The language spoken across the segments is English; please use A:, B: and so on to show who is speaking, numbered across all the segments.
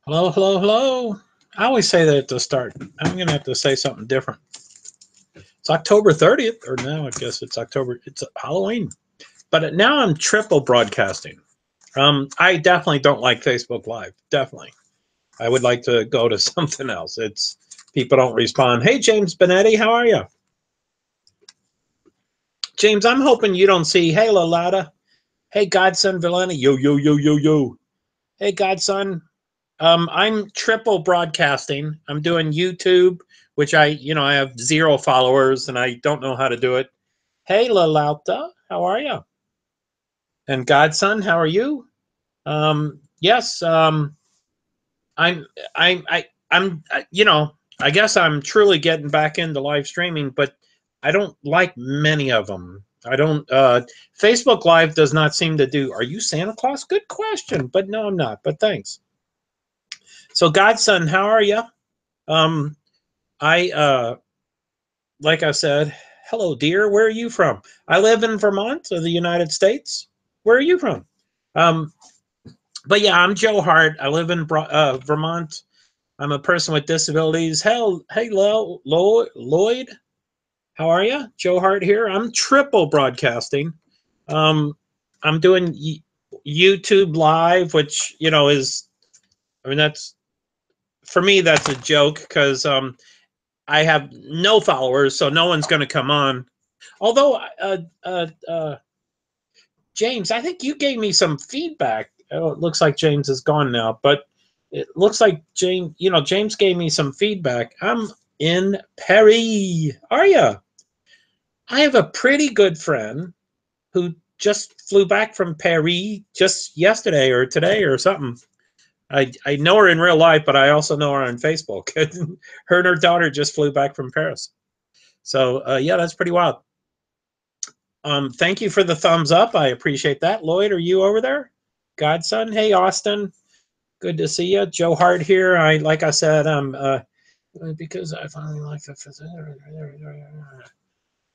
A: Hello, hello, hello. I always say that at the start. I'm going to have to say something different. It's October 30th, or now I guess it's October. It's Halloween. But now I'm triple broadcasting. I definitely don't like Facebook Live. Definitely. I would like to go to something else. It's people don't respond. Hey, James Benetti, how are you? James, I'm hoping you don't see. Hey, Lalada. Hey, Godson Villani. Yo, yo, yo, yo, yo. Hey, Godson. I'm triple broadcasting. I'm doing YouTube, which I have 0 followers and I don't know how to do it. Hey, Lalauta, how are you? And Godson, how are you? Yes, I'm, I guess I'm truly getting back into live streaming, but I don't like many of them. I don't, Facebook Live does not seem to do, are you Santa Claus? Good question, but no, I'm not, but thanks. So, Godson, how are you? Um, I like I said, hello, dear. Where are you from? I live in Vermont, of the United States. Where are you from? Um, but yeah, I'm Joe Hart. I live in Vermont. I'm a person with disabilities. Hell, hey, Lloyd, how are you? Joe Hart here. I'm triple broadcasting. Um, I'm doing YouTube Live, which is, I mean, that's for me. That's a joke because I have no followers, so no one's going to come on. Although, James, I think you gave me some feedback. Oh, it looks like James is gone now, but it looks like James gave me some feedback. I'm in Paris. Are you? I have a pretty good friend who just flew back from Paris just yesterday or today or something. I know her in real life, but I also know her on Facebook. Her and her daughter just flew back from Paris. So yeah, that's pretty wild. Thank you for the thumbs up. I appreciate that. Lloyd, are you over there? Godson, hey Austin, good to see you. Joe Hart here. Like I said, because I finally like the.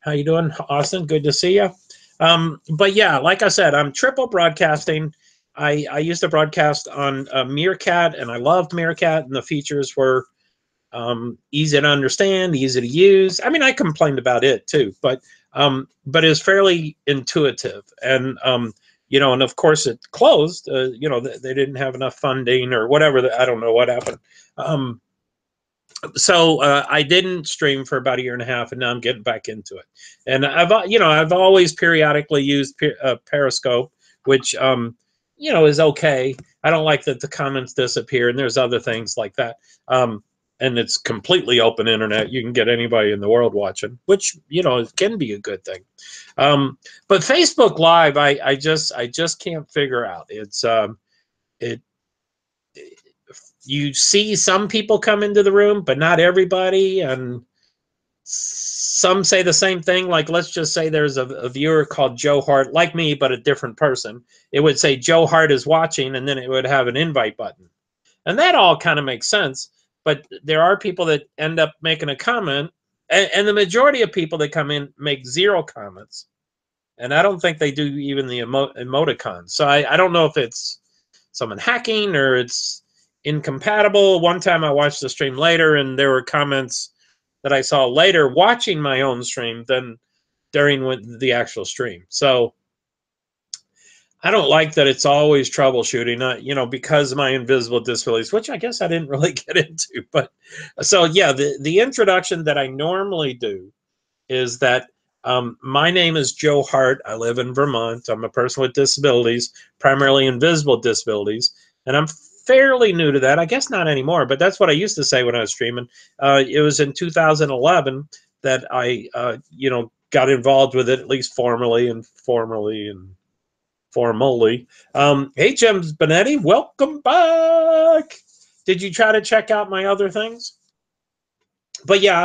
A: How you doing, Austin? Good to see you. But yeah, like I said, I'm triple broadcasting. I used to broadcast on Meerkat, and I loved Meerkat, and the features were easy to understand, easy to use. I mean, I complained about it too, but it's fairly intuitive, and and of course it closed. They didn't have enough funding or whatever. I don't know what happened. Um, so I didn't stream for about a year and a half, and now I'm getting back into it. And I've always periodically used Periscope, which is okay. I don't like that the comments disappear, and there's other things like that. And it's completely open internet. You can get anybody in the world watching, which it can be a good thing. But Facebook Live, I just can't figure out. It You see some people come into the room, but not everybody, and some say the same thing. Like, let's just say there's a viewer called Joe Hart, like me, but a different person. It would say Joe Hart is watching, and then it would have an invite button. And that all kind of makes sense. But there are people that end up making a comment, and the majority of people that come in make 0 comments. And I don't think they do even the emoticons. So I don't know if it's someone hacking or it's incompatible. One time I watched the stream later, and there were comments that I saw later watching my own stream than during the actual stream. So I don't like that it's always troubleshooting, because of my invisible disabilities, which I guess I didn't really get into. But so yeah, the introduction that I normally do is that my name is Joe Hart. I live in Vermont. I'm a person with disabilities, primarily invisible disabilities, and I'm fairly new to that. I guess not anymore, but that's what I used to say when I was streaming. It was in 2011 that I got involved with it, at least formally. Hey, James Benetti, welcome back. Did you try to check out my other things? But yeah, I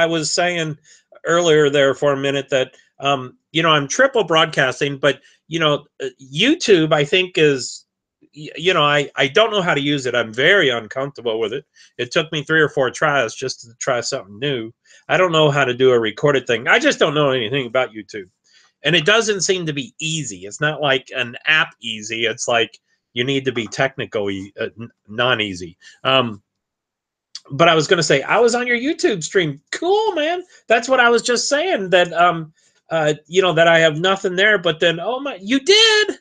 A: was saying earlier there for a minute that I'm triple broadcasting, but YouTube I think is I don't know how to use it. I'm very uncomfortable with it. It took me 3 or 4 tries just to try something new. I don't know how to do a recorded thing. I just don't know anything about YouTube. And it doesn't seem to be easy. It's not like an app easy. It's like you need to be technical, non-easy. But I was going to say, I was on your YouTube stream. Cool, man. That's what I was just saying, that that I have nothing there. But then, oh my, you did.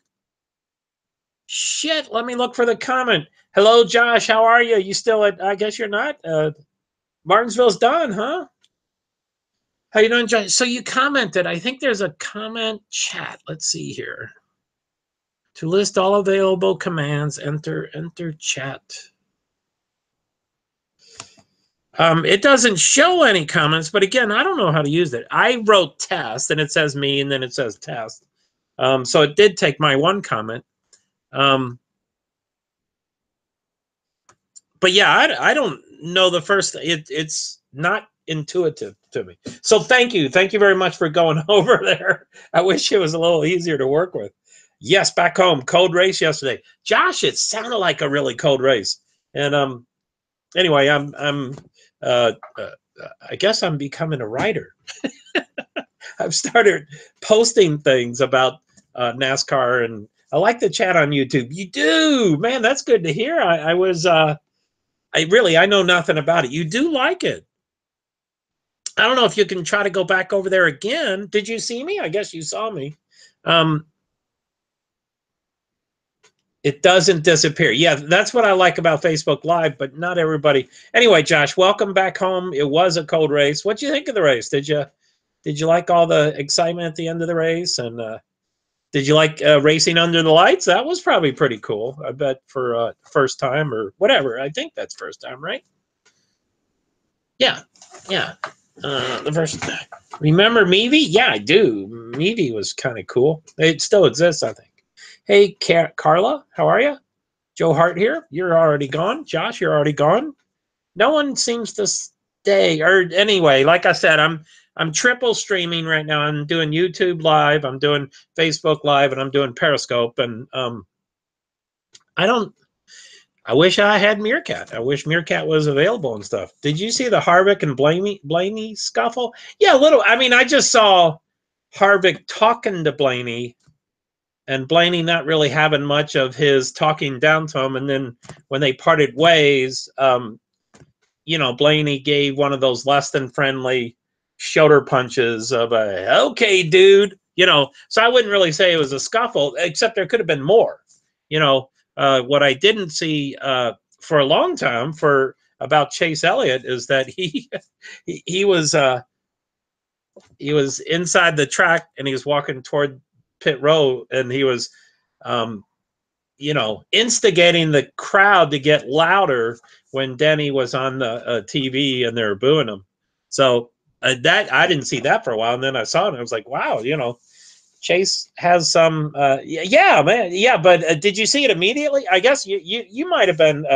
A: Shit, let me look for the comment. Hello, Josh. How are you? You still at, I guess you're not. Martinsville's done, huh? How you doing, Josh? So you commented. I think there's a comment chat. Let's see here. To list all available commands, enter chat. It doesn't show any comments, but again, I don't know how to use it. I wrote test, and it says me, and then it says test. So it did take my one comment. But yeah, I don't know the first. It's not intuitive to me. So thank you very much for going over there. I wish it was a little easier to work with. Yes, back home, cold race yesterday. Josh, it sounded like a really cold race, and anyway, I guess I'm becoming a writer. I've started posting things about NASCAR, and I like the chat on YouTube. You do, man. That's good to hear. I know nothing about it. You do like it. I don't know if you can try to go back over there again. Did you see me? I guess you saw me. It doesn't disappear. Yeah, that's what I like about Facebook Live, but not everybody. Anyway, Josh, welcome back home. It was a cold race. What'd you think of the race? Did you like all the excitement at the end of the race? And did you like racing under the lights? That was probably pretty cool. I bet for first time or whatever. I think that's first time, right? Yeah, yeah. The first. Remember Meavy? Yeah, I do. Meavy was kind of cool. It still exists, I think. Hey, Carla, how are you? Joe Hart here. You're already gone. Josh, you're already gone. No one seems to stay. Or anyway, like I said, I'm triple streaming right now. I'm doing YouTube Live, I'm doing Facebook Live, and I'm doing Periscope. And I wish I had Meerkat. I wish Meerkat was available and stuff. Did you see the Harvick and Blaney scuffle? Yeah, a little. I mean, I just saw Harvick talking to Blaney, and Blaney not really having much of his talking down to him. And then when they parted ways, Blaney gave one of those less than friendly shoulder punches of a, okay, dude, so I wouldn't really say it was a scuffle, except there could have been more. What I didn't see for a long time about Chase Elliott is that he was inside the track, and he was walking toward pit row, and he was instigating the crowd to get louder when Denny was on the TV and they were booing him. So that I didn't see that for a while, and then I saw it, and I was like, wow, Chase has some yeah, man, yeah. But did you see it immediately? I guess you might have been.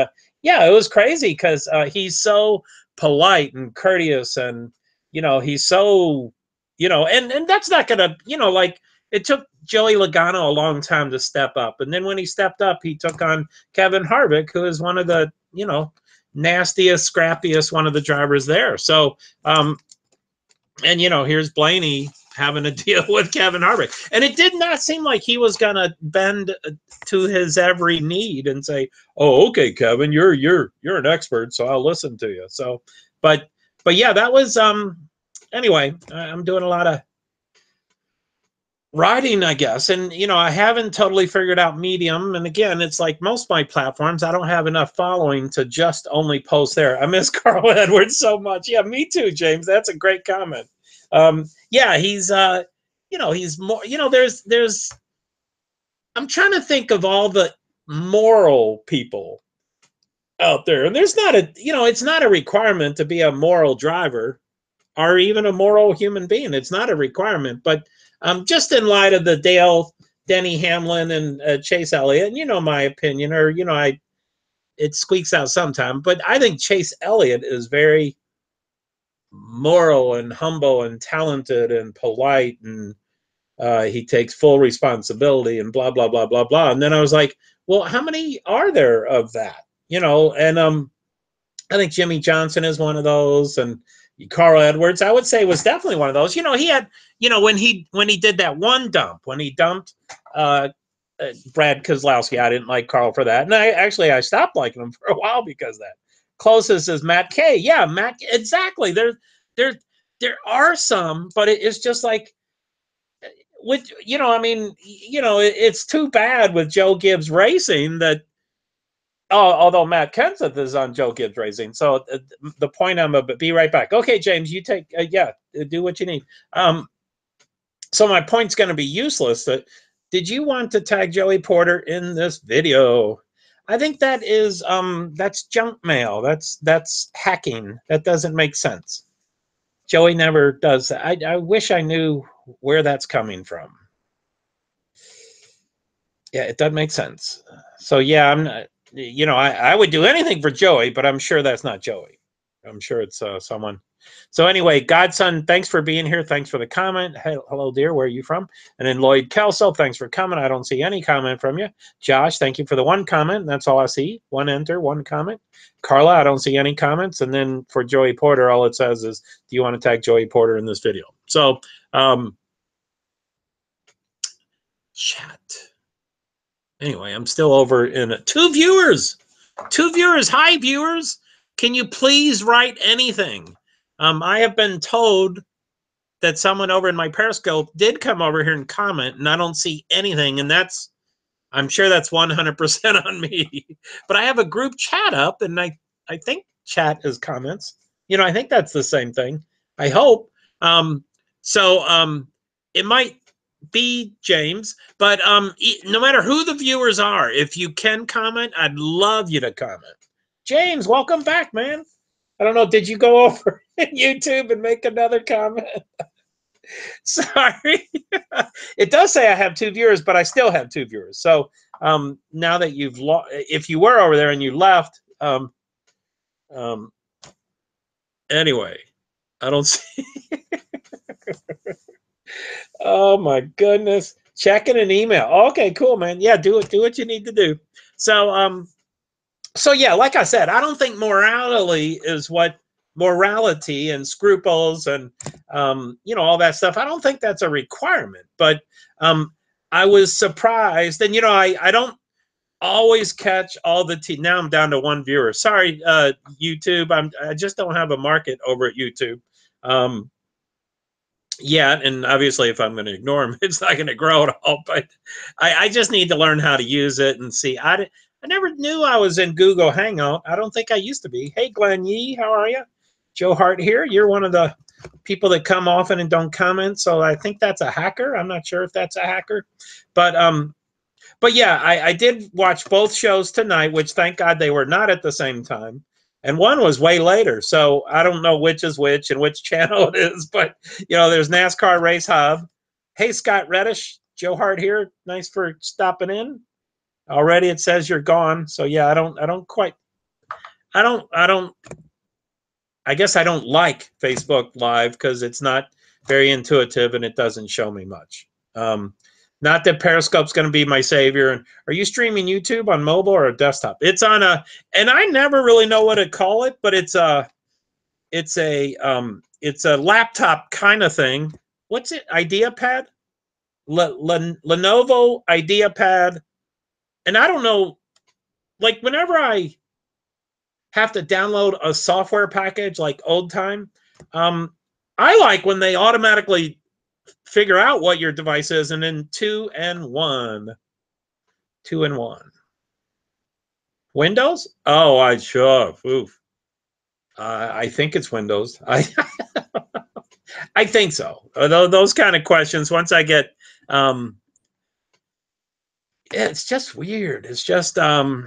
A: Yeah, it was crazy because he's so polite and courteous, and he's so and that's not gonna like. It took Joey Logano a long time to step up. And then when he stepped up, he took on Kevin Harvick, who is one of the, nastiest, scrappiest, one of the drivers there. So, and, here's Blaney having to deal with Kevin Harvick. And it did not seem like he was going to bend to his every need and say, oh, okay, Kevin, you're an expert, so I'll listen to you. So, but yeah, that was, anyway, I'm doing a lot of writing, I guess. And, I haven't totally figured out Medium. And again, it's like most of my platforms, I don't have enough following to just only post there. I miss Carl Edwards so much. Yeah, me too, James. That's a great comment. Yeah, he's, he's more, there's, I'm trying to think of all the moral people out there. And there's not it's not a requirement to be a moral driver or even a moral human being. It's not a requirement, but just in light of the Denny Hamlin and Chase Elliott, and my opinion, or it squeaks out sometime, but I think Chase Elliott is very moral and humble and talented and polite, and he takes full responsibility and blah blah blah blah blah. And then I was like, well, how many are there of that? And I think Jimmy Johnson is one of those, and Carl Edwards, I would say, was definitely one of those. He had, when he did that one dump, when he dumped Brad Kozlowski. I didn't like Carl for that, and I stopped liking him for a while because of that. Closest is Matt K. Yeah, Matt. Exactly. There are some, but it's just like, with, I mean, it's too bad with Joe Gibbs Racing that. Although Matt Kenseth is on Joe Gibbs Racing, so the point I'm about, be right back. Okay, James, you take do what you need. So my point's going to be useless. Did you want to tag Joey Porter in this video? I think that is that's junk mail. That's hacking. That doesn't make sense. Joey never does that. I wish I knew where that's coming from. Yeah, it doesn't make sense. So yeah, I'm not, I would do anything for Joey, but I'm sure that's not Joey. I'm sure it's someone. So anyway, Godson, thanks for being here. Thanks for the comment. Hello, dear. Where are you from? And then Lloyd Kelso, thanks for coming. I don't see any comment from you. Josh, thank you for the one comment. That's all I see. One enter, one comment. Carla, I don't see any comments. And then for Joey Porter, all it says is, do you want to tag Joey Porter in this video? So, chat. Anyway, I'm still over in two viewers. Hi, viewers. Can you please write anything? I have been told that someone over in my Periscope did come over here and comment, and I don't see anything. And I'm sure that's 100% on me. But I have a group chat up, and I think chat is comments. I think that's the same thing. I hope. It might be James, but no matter who the viewers are, if you can comment, I'd love you to comment. James, welcome back, man. I don't know, did you go over YouTube and make another comment? Sorry. It does say I have two viewers, but I still have two viewers. So now that you've if you were over there and you left, anyway, I don't see. Oh my goodness. Checking an email. Okay, cool, man. Yeah, do what you need to do. So yeah, like I said, I don't think morality and scruples and all that stuff, I don't think that's a requirement. But I was surprised, and I don't always catch all the now I'm down to one viewer. Sorry, YouTube. I just don't have a market over at YouTube. Yeah, and obviously if I'm going to ignore them, it's not going to grow at all. But I just need to learn how to use it and see. I never knew I was in Google Hangout. I don't think I used to be. Hey, Glenn Yee, how are you? Joe Hart here. You're one of the people that come often and don't comment, so I think that's a hacker. I'm not sure if that's a hacker. But yeah, I did watch both shows tonight, which thank God they were not at the same time. And one was way later, so I don't know which is which and which channel it is. But there's NASCAR Race Hub. Hey, Scott Reddish, Joe Hart here. Nice for stopping in. Already it says you're gone. So yeah, I guess I don't like Facebook Live because it's not very intuitive and it doesn't show me much. Not that Periscope's going to be my savior. And are you streaming YouTube on mobile or a desktop? It's on and I never really know what to call it, but it's a laptop kind of thing. What's it? IdeaPad? Lenovo IdeaPad. And I don't know, like whenever I have to download a software package like old time, I like when they automatically figure out what your device is, and then 2-in-1. Windows? Oh, I sure. Oof. I think it's Windows. I think so. Those kind of questions. Once I get, it's just weird. It's just I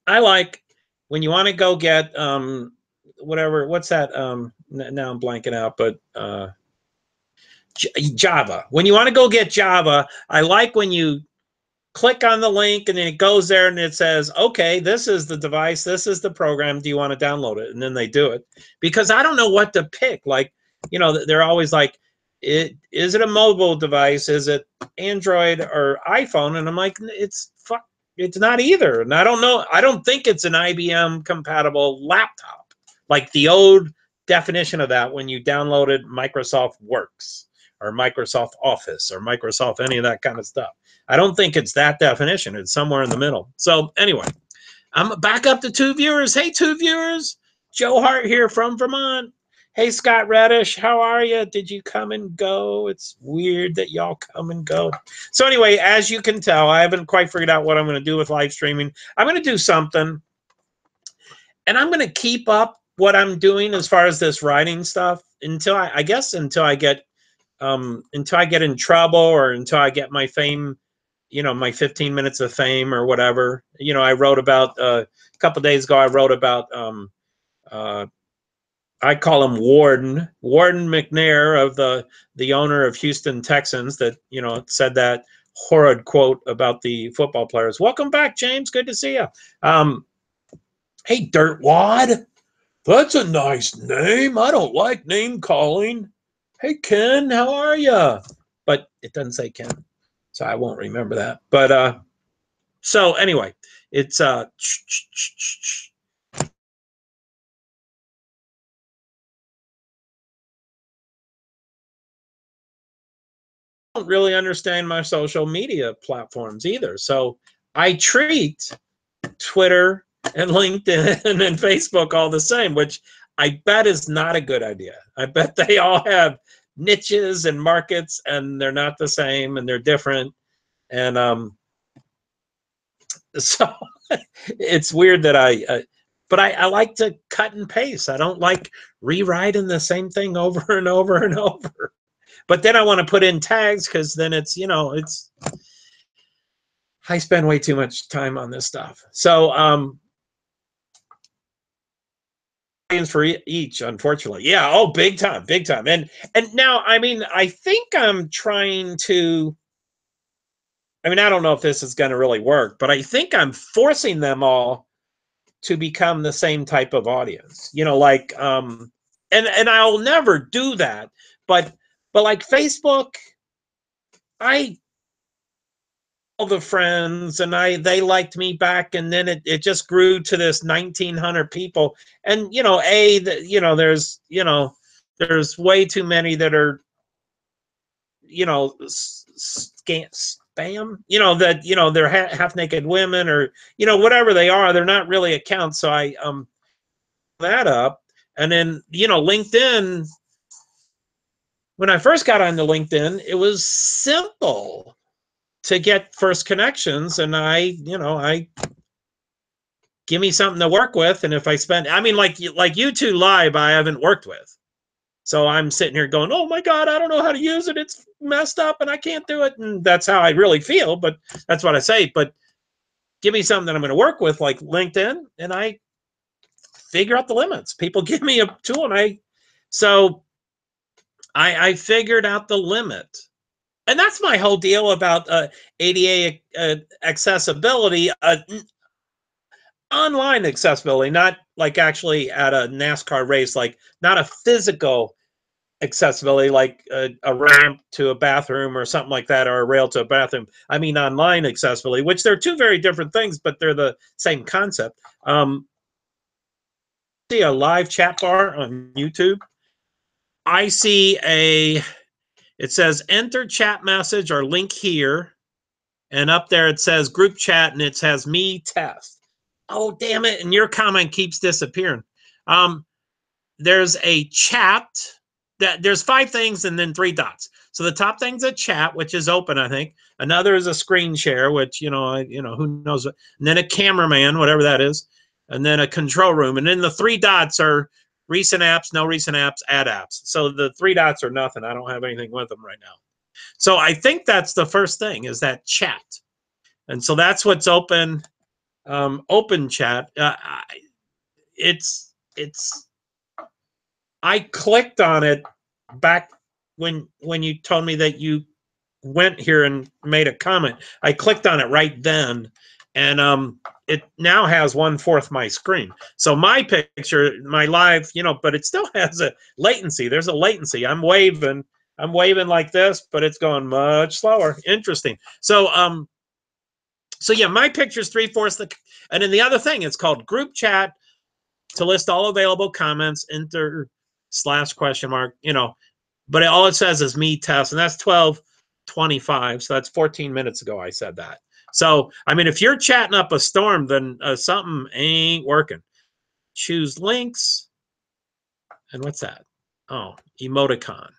A: like when you want to go get whatever. What's that? Now I'm blanking out, but Java. When you want to go get Java, I like when you click on the link and then it goes there and it says, okay, this is the device, this is the program, do you want to download it? And then they do it, because I don't know what to pick. Like, they're always like, is it a mobile device, is it Android or iPhone? And I'm like, it's not either. And I don't know, I don't think it's an IBM compatible laptop, like the old definition of that when you downloaded Microsoft Works or Microsoft Office or Microsoft any of that kind of stuff. I don't think it's that definition. It's somewhere in the middle. So anyway, I'm back up to 2 viewers. Hey, 2 viewers. Joe Hart here from Vermont. Hey, Scott Reddish, how are you? Did you come and go? It's weird that y'all come and go. So anyway, as you can tell, I haven't quite figured out what I'm going to do with live streaming. I'm going to do something, and I'm going to keep up what I'm doing as far as this writing stuff until I guess until I get in trouble or until I get my fame, you know, my 15 minutes of fame or whatever. You know, I wrote about a couple days ago. I wrote about I call him Warden McNair, of the owner of Houston Texans, that, you know, said that horrid quote about the football players. Welcome back, James. Good to see you. Hey, Dirtwad. That's a nice name. I don't like name calling. Hey, Ken, how are you? But it doesn't say Ken, so I won't remember that. But so anyway, it's don't really understand my social media platforms either. So I treat Twitter and LinkedIn and Facebook all the same, which I bet is not a good idea. I bet they all have niches and markets, and they're not the same, and they're different. And so it's weird that but I like to cut and paste. I don't like rewriting the same thing over and over and over. But then I want to put in tags, because then it's, you know, I spend way too much time on this stuff. So for each, unfortunately. Yeah, oh, big time. And now, I mean, I think I'm trying to, I mean, I don't know if this is going to really work, but I think I'm forcing them all to become the same type of audience. You know, like and I'll never do that, but like Facebook, I all the friends, and they liked me back, and then it just grew to this 1,900 people. And you know, there's way too many that are, you know, spam, you know, that, you know, they're half naked women, or, you know, whatever they are, they're not really accounts. So I that up. And then, you know, LinkedIn, when I first got onto LinkedIn, it was simple to get first connections, and I give me something to work with. And if I spend, I mean, like YouTube Live, I haven't worked with. So I'm sitting here going, oh my God, I don't know how to use it. It's messed up and I can't do it. And that's how I really feel, but that's what I say. But give me something that I'm going to work with, like LinkedIn, and I figure out the limits. People give me a tool, and I figured out the limit. And that's my whole deal about ADA accessibility, online accessibility, not like actually at a NASCAR race, like not a physical accessibility, like a ramp to a bathroom or something like that, or a rail to a bathroom. I mean online accessibility, which they're two very different things, but they're the same concept. See a live chat bar on YouTube. I see it says enter chat message or link here, and up there it says group chat, and it says me test. Oh, damn it, and your comment keeps disappearing. There's a chat. There's 5 things and then 3 dots. So the top thing's a chat, which is open, I think. Another is a screen share, which, you know, who knows. And then a cameraman, whatever that is. And then a control room. And then the 3 dots are recent apps, no recent apps, add apps. So the 3 dots are nothing. I don't have anything with them right now. So I think that's the first thing, is that chat. And so that's what's open, open chat. I clicked on it back when you told me that you went here and made a comment. I clicked on it right then, and it now has 1/4 my screen. So my picture, my live, you know, but it still has a latency. There's a latency. I'm waving like this, but it's going much slower. Interesting. So so yeah, my picture's 3/4 and then the other thing, it's called group chat, to list all available comments, enter /?, you know, but all it says is me test, and that's 12:25. So that's 14 minutes ago I said that. So, I mean, if you're chatting up a storm, then something ain't working. Choose links. And what's that? Oh, emoticon.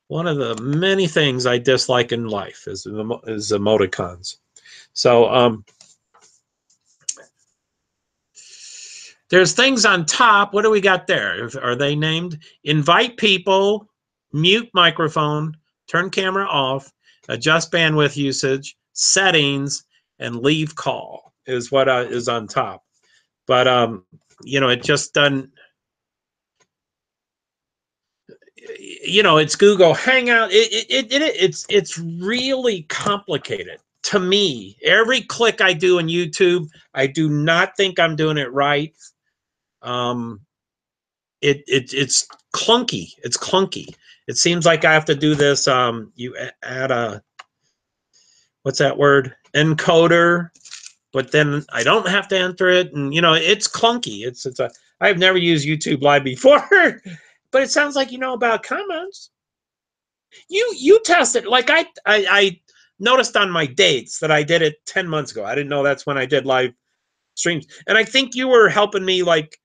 A: One of the many things I dislike in life is emoticons. So there's things on top. What do we got there? Are they named? Invite people, mute microphone, turn camera off, adjust bandwidth usage, settings, and leave call is what is on top. But you know, it just doesn't. You know, it's Google Hangout. It's really complicated to me. Every click I do in YouTube, I do not think I'm doing it right. It's clunky. It's clunky. It seems like I have to do this. You add a, what's that word? Encoder, but then I don't have to enter it, and you know, it's clunky. It's a. I've never used YouTube Live before, but it sounds like you know about comments. You tested, like I noticed on my dates that I did it 10 months ago. I didn't know that's when I did live streams, and I think you were helping me. Like,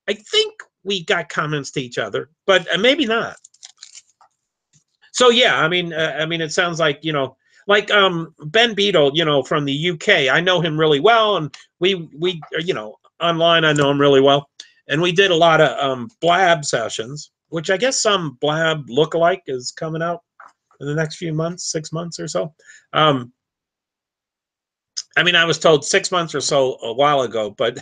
A: I think we got comments to each other, but maybe not. So yeah, I mean, it sounds like, you know, like Ben Beadle, you know, from the UK. I know him really well, and we you know, online I know him really well, and we did a lot of Blab sessions, which I guess some Blab lookalike is coming out in the next few months, 6 months or so. I mean, I was told 6 months or so a while ago, but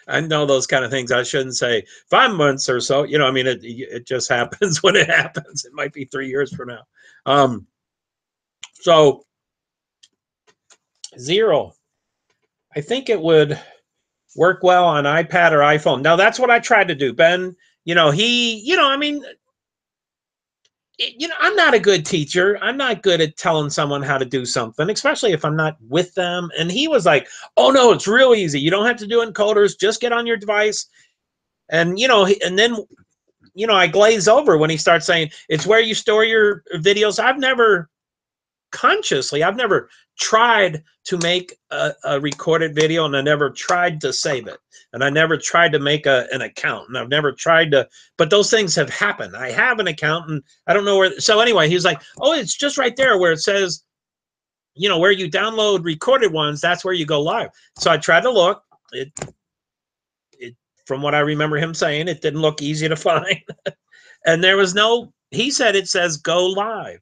A: I know those kind of things. I shouldn't say 5 months or so. You know, I mean, it just happens when it happens. It might be 3 years from now. So Zero, I think it would work well on iPad or iPhone. Now, that's what I tried to do. Ben, you know, you know, I mean, you know, I'm not a good teacher. I'm not good at telling someone how to do something, especially if I'm not with them. And he was like, oh, no, it's real easy. You don't have to do encoders. Just get on your device. And, you know, and then, you know, I glaze over when he starts saying it's where you store your videos. I've never tried to make a recorded video, and I never tried to save it, and I never tried to make an account, and I've never tried to, but those things have happened. I have an account, and I don't know where. So anyway, he was like, oh, it's just right there where it says, you know, where you download recorded ones, that's where you go live. So I tried to look. It from what I remember him saying, it didn't look easy to find. And there was no, he said it says go live.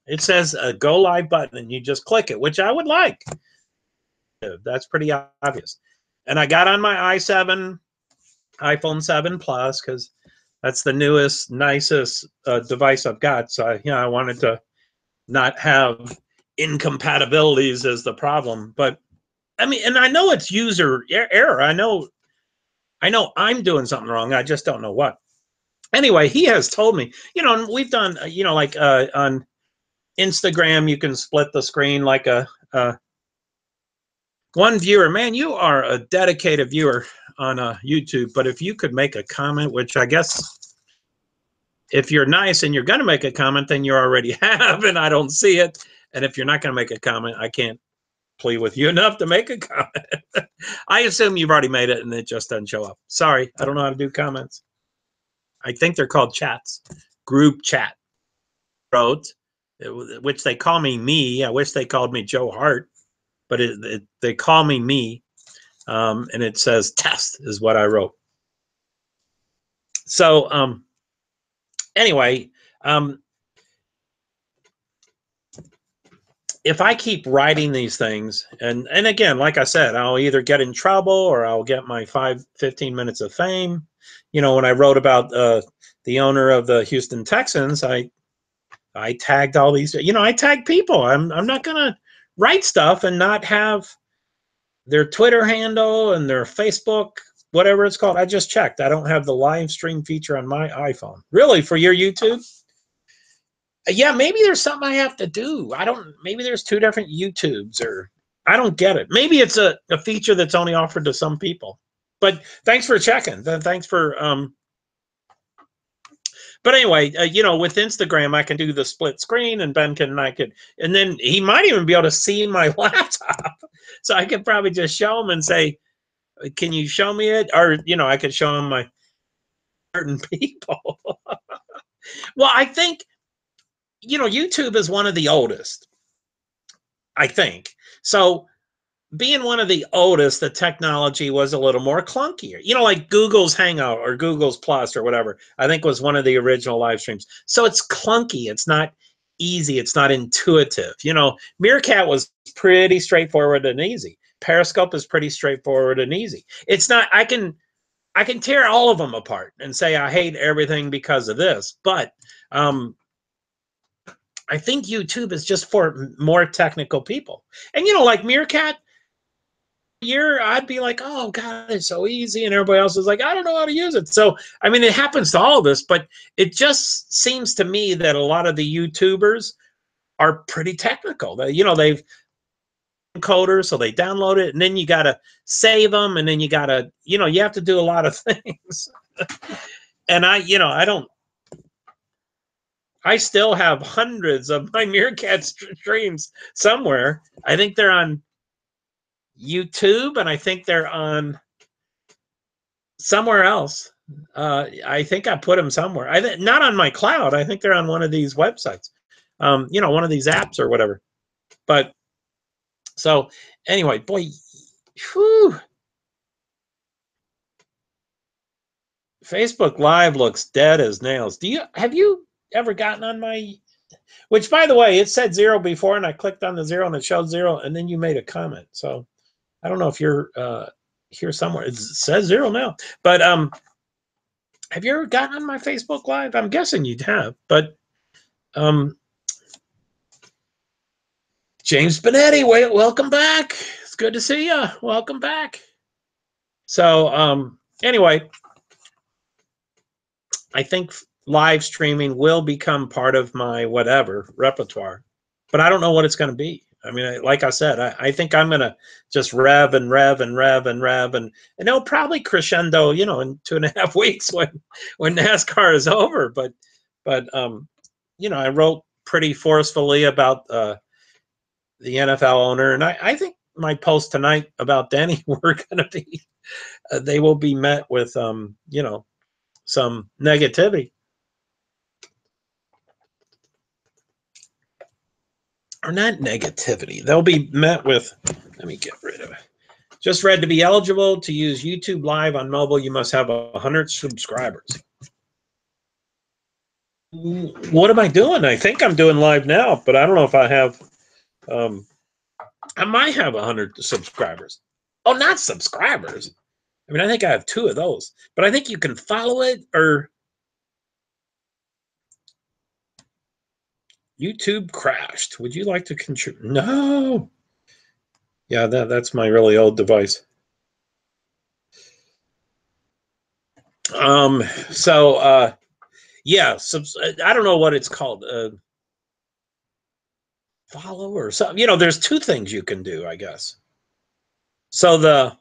A: It says a go live button, and you just click it, which I would like. That's pretty obvious. And I got on my iPhone 7 Plus, because that's the newest, nicest device I've got. So you know, I wanted to not have incompatibilities as the problem. But I mean, and I know it's user error. I know I'm doing something wrong. I just don't know what. Anyway, he has told me, you know, and we've done, you know, like on Instagram, you can split the screen like a one viewer. Man, you are a dedicated viewer on YouTube, but if you could make a comment, which I guess if you're nice and you're going to make a comment, then you already have, and I don't see it. And if you're not going to make a comment, I can't plea with you enough to make a comment. I assume you've already made it and it just doesn't show up. Sorry, I don't know how to do comments. I think they're called chats. Group chat. Wrote, which they call me. I wish they called me Joe Hart, but they call me. And it says test is what I wrote. So anyway, if I keep writing these things, and again, like I said, I'll either get in trouble or I'll get my 15 minutes of fame. You know, when I wrote about the owner of the Houston Texans, I tagged all these, you know, I tag people. I'm not gonna write stuff and not have their Twitter handle and their Facebook, whatever it's called. I just checked. I don't have the live stream feature on my iPhone. Really, for your YouTube? Yeah, maybe there's something I have to do. Maybe there's 2 different YouTubes, or I don't get it. Maybe it's a feature that's only offered to some people. But thanks for checking. Thanks for But anyway, you know, with Instagram, I can do the split screen, and Ben can, and I could, and then he might even be able to see my laptop. So I could probably just show him and say, can you show me it? Or, you know, I could show him my certain people. Well, I think, you know, YouTube is one of the oldest, I think. So being one of the oldest, the technology was a little more clunkier. You know, like Google's Hangout or Google's Plus or whatever, I think was one of the original live streams. So it's clunky. It's not easy. It's not intuitive. You know, Meerkat was pretty straightforward and easy. Periscope is pretty straightforward and easy. It's not, I can tear all of them apart and say I hate everything because of this, but I think YouTube is just for more technical people. And you know, like Meerkat, I'd be like, oh God, it's so easy, and everybody else is like, I don't know how to use it. So I mean, it happens to all of us, but it just seems to me that a lot of the YouTubers are pretty technical. You know, they've encoder, so they download it, and then you gotta save them, and then you gotta, you know, you have to do a lot of things. And you know, I still have hundreds of my Meerkat streams somewhere. I think they're on YouTube, and I think they're on somewhere else. I think I put them somewhere. Not on my cloud. I think they're on one of these websites, you know, one of these apps or whatever. But so anyway, boy, whew. Facebook Live looks dead as nails. Have you ever gotten on my, which by the way, it said 0 before, and I clicked on the 0 and it showed 0, and then you made a comment. So I don't know if you're here somewhere. It says 0 now. But have you ever gotten on my Facebook Live? I'm guessing you'd have, but James Benetti, welcome back. It's good to see you. Welcome back. So anyway, I think live streaming will become part of my whatever repertoire, but I don't know what it's going to be. I mean, like I said, I think I'm going to just rev and rev and rev and rev, and it'll probably crescendo, you know, in 2.5 weeks when NASCAR is over. But you know, I wrote pretty forcefully about the NFL owner, and I think my post tonight about Denny were going to be, they will be met with you know, some negativity. Or not negativity. They'll be met with, let me get rid of it. Just read, to be eligible to use YouTube Live on mobile, you must have 100 subscribers. What am I doing? I think I'm doing live now, but I don't know if I have, I might have 100 subscribers. Oh, not subscribers. I mean, I think I have 2 of those, but I think you can follow it, or YouTube crashed. Would you like to contribute? No. Yeah, that's my really old device. So yeah, I don't know what it's called. Follow or something. You know, there's 2 things you can do, I guess. So the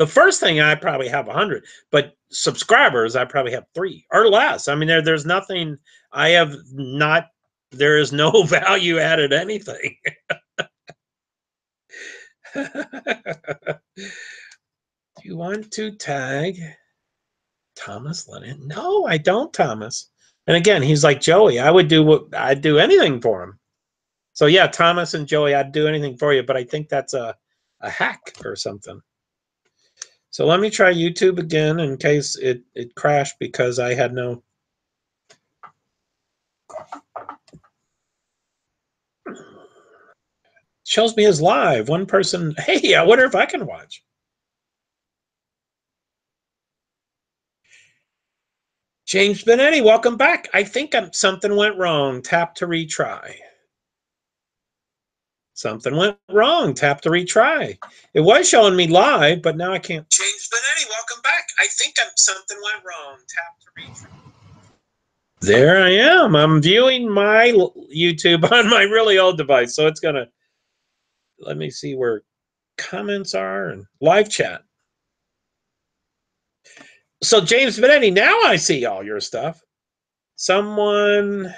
A: first thing, I probably have 100, but subscribers I probably have 3 or less. I mean, there's nothing. I have not. There is no value added anything. Do you want to tag Thomas Lennon? No, I don't, Thomas. And again, he's like Joey. I'd do anything for him. So yeah, Thomas and Joey, I'd do anything for you, but I think that's a hack or something. So let me try YouTube again in case it crashed because I had no. Shows me as live. One person. Hey, I wonder if I can watch. James Benetti, welcome back. I think something went wrong. Tap to retry. Something went wrong. Tap to retry. It was showing me live, but now I can't. James Benetti, welcome back. I think something went wrong. Tap to retry. There I am. I'm viewing my YouTube on my really old device. So it's going to, let me see where comments are and live chat. So James Benetti, now I see all your stuff. Someone,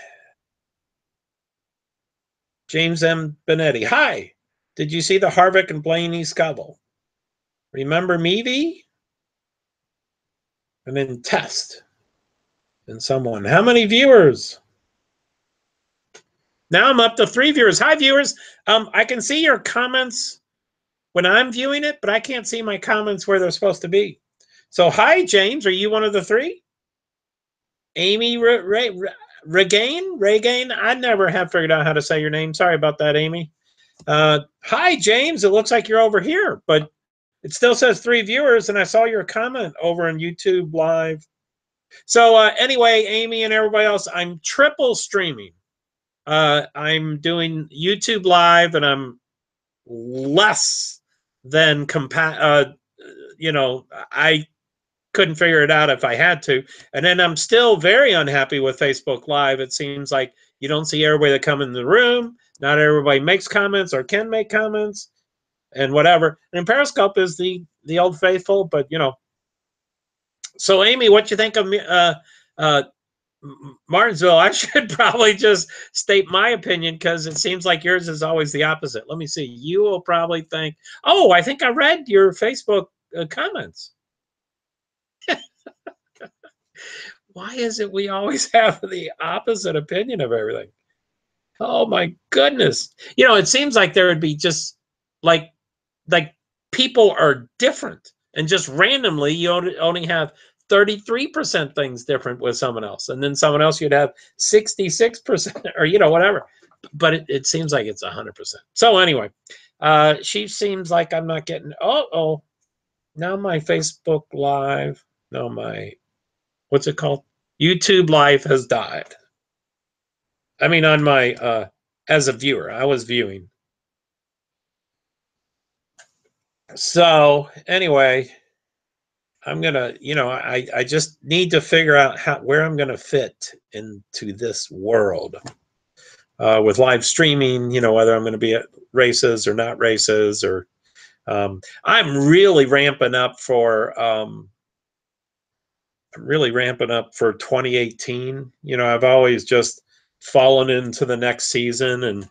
A: James M. Benetti. Hi, did you see the Harvick and Blaney scuffle? Remember Meavy? And then Test. And someone, how many viewers? Now I'm up to 3 viewers. Hi, viewers. I can see your comments when I'm viewing it, but I can't see my comments where they're supposed to be. So, hi, James. Are you one of the 3? Amy Regain? I never have figured out how to say your name. Sorry about that, Amy. Hi, James. It looks like you're over here, but it still says 3 viewers, and I saw your comment over on YouTube Live. So anyway, Amy and everybody else, I'm triple streaming. I'm doing YouTube Live, and I'm less than I couldn't figure it out if I had to. And then I'm still very unhappy with Facebook Live. It seems like you don't see everybody that come in the room. Not everybody makes comments or can make comments and whatever. And Periscope is the old faithful, but So Amy, what you think of me? Martinsville, I should probably just state my opinion because it seems like yours is always the opposite. Let me see. You will probably think, oh, I think I read your Facebook comments. Why is it we always have the opposite opinion of everything? Oh my goodness. It seems like there would be just like people are different and just randomly you only have 33% things different with someone else, and then someone else you'd have 66% or whatever, but it seems like it's 100%. So anyway, she seems like I'm not getting now my Facebook Live, no, my what's it called, YouTube Live has died. I mean, on my as a viewer, I was viewing. So anyway, I'm gonna, I just need to figure out where I'm gonna fit into this world with live streaming. Whether I'm going to be at races or not races, or I'm really ramping up for 2018. I've always just fallen into the next season and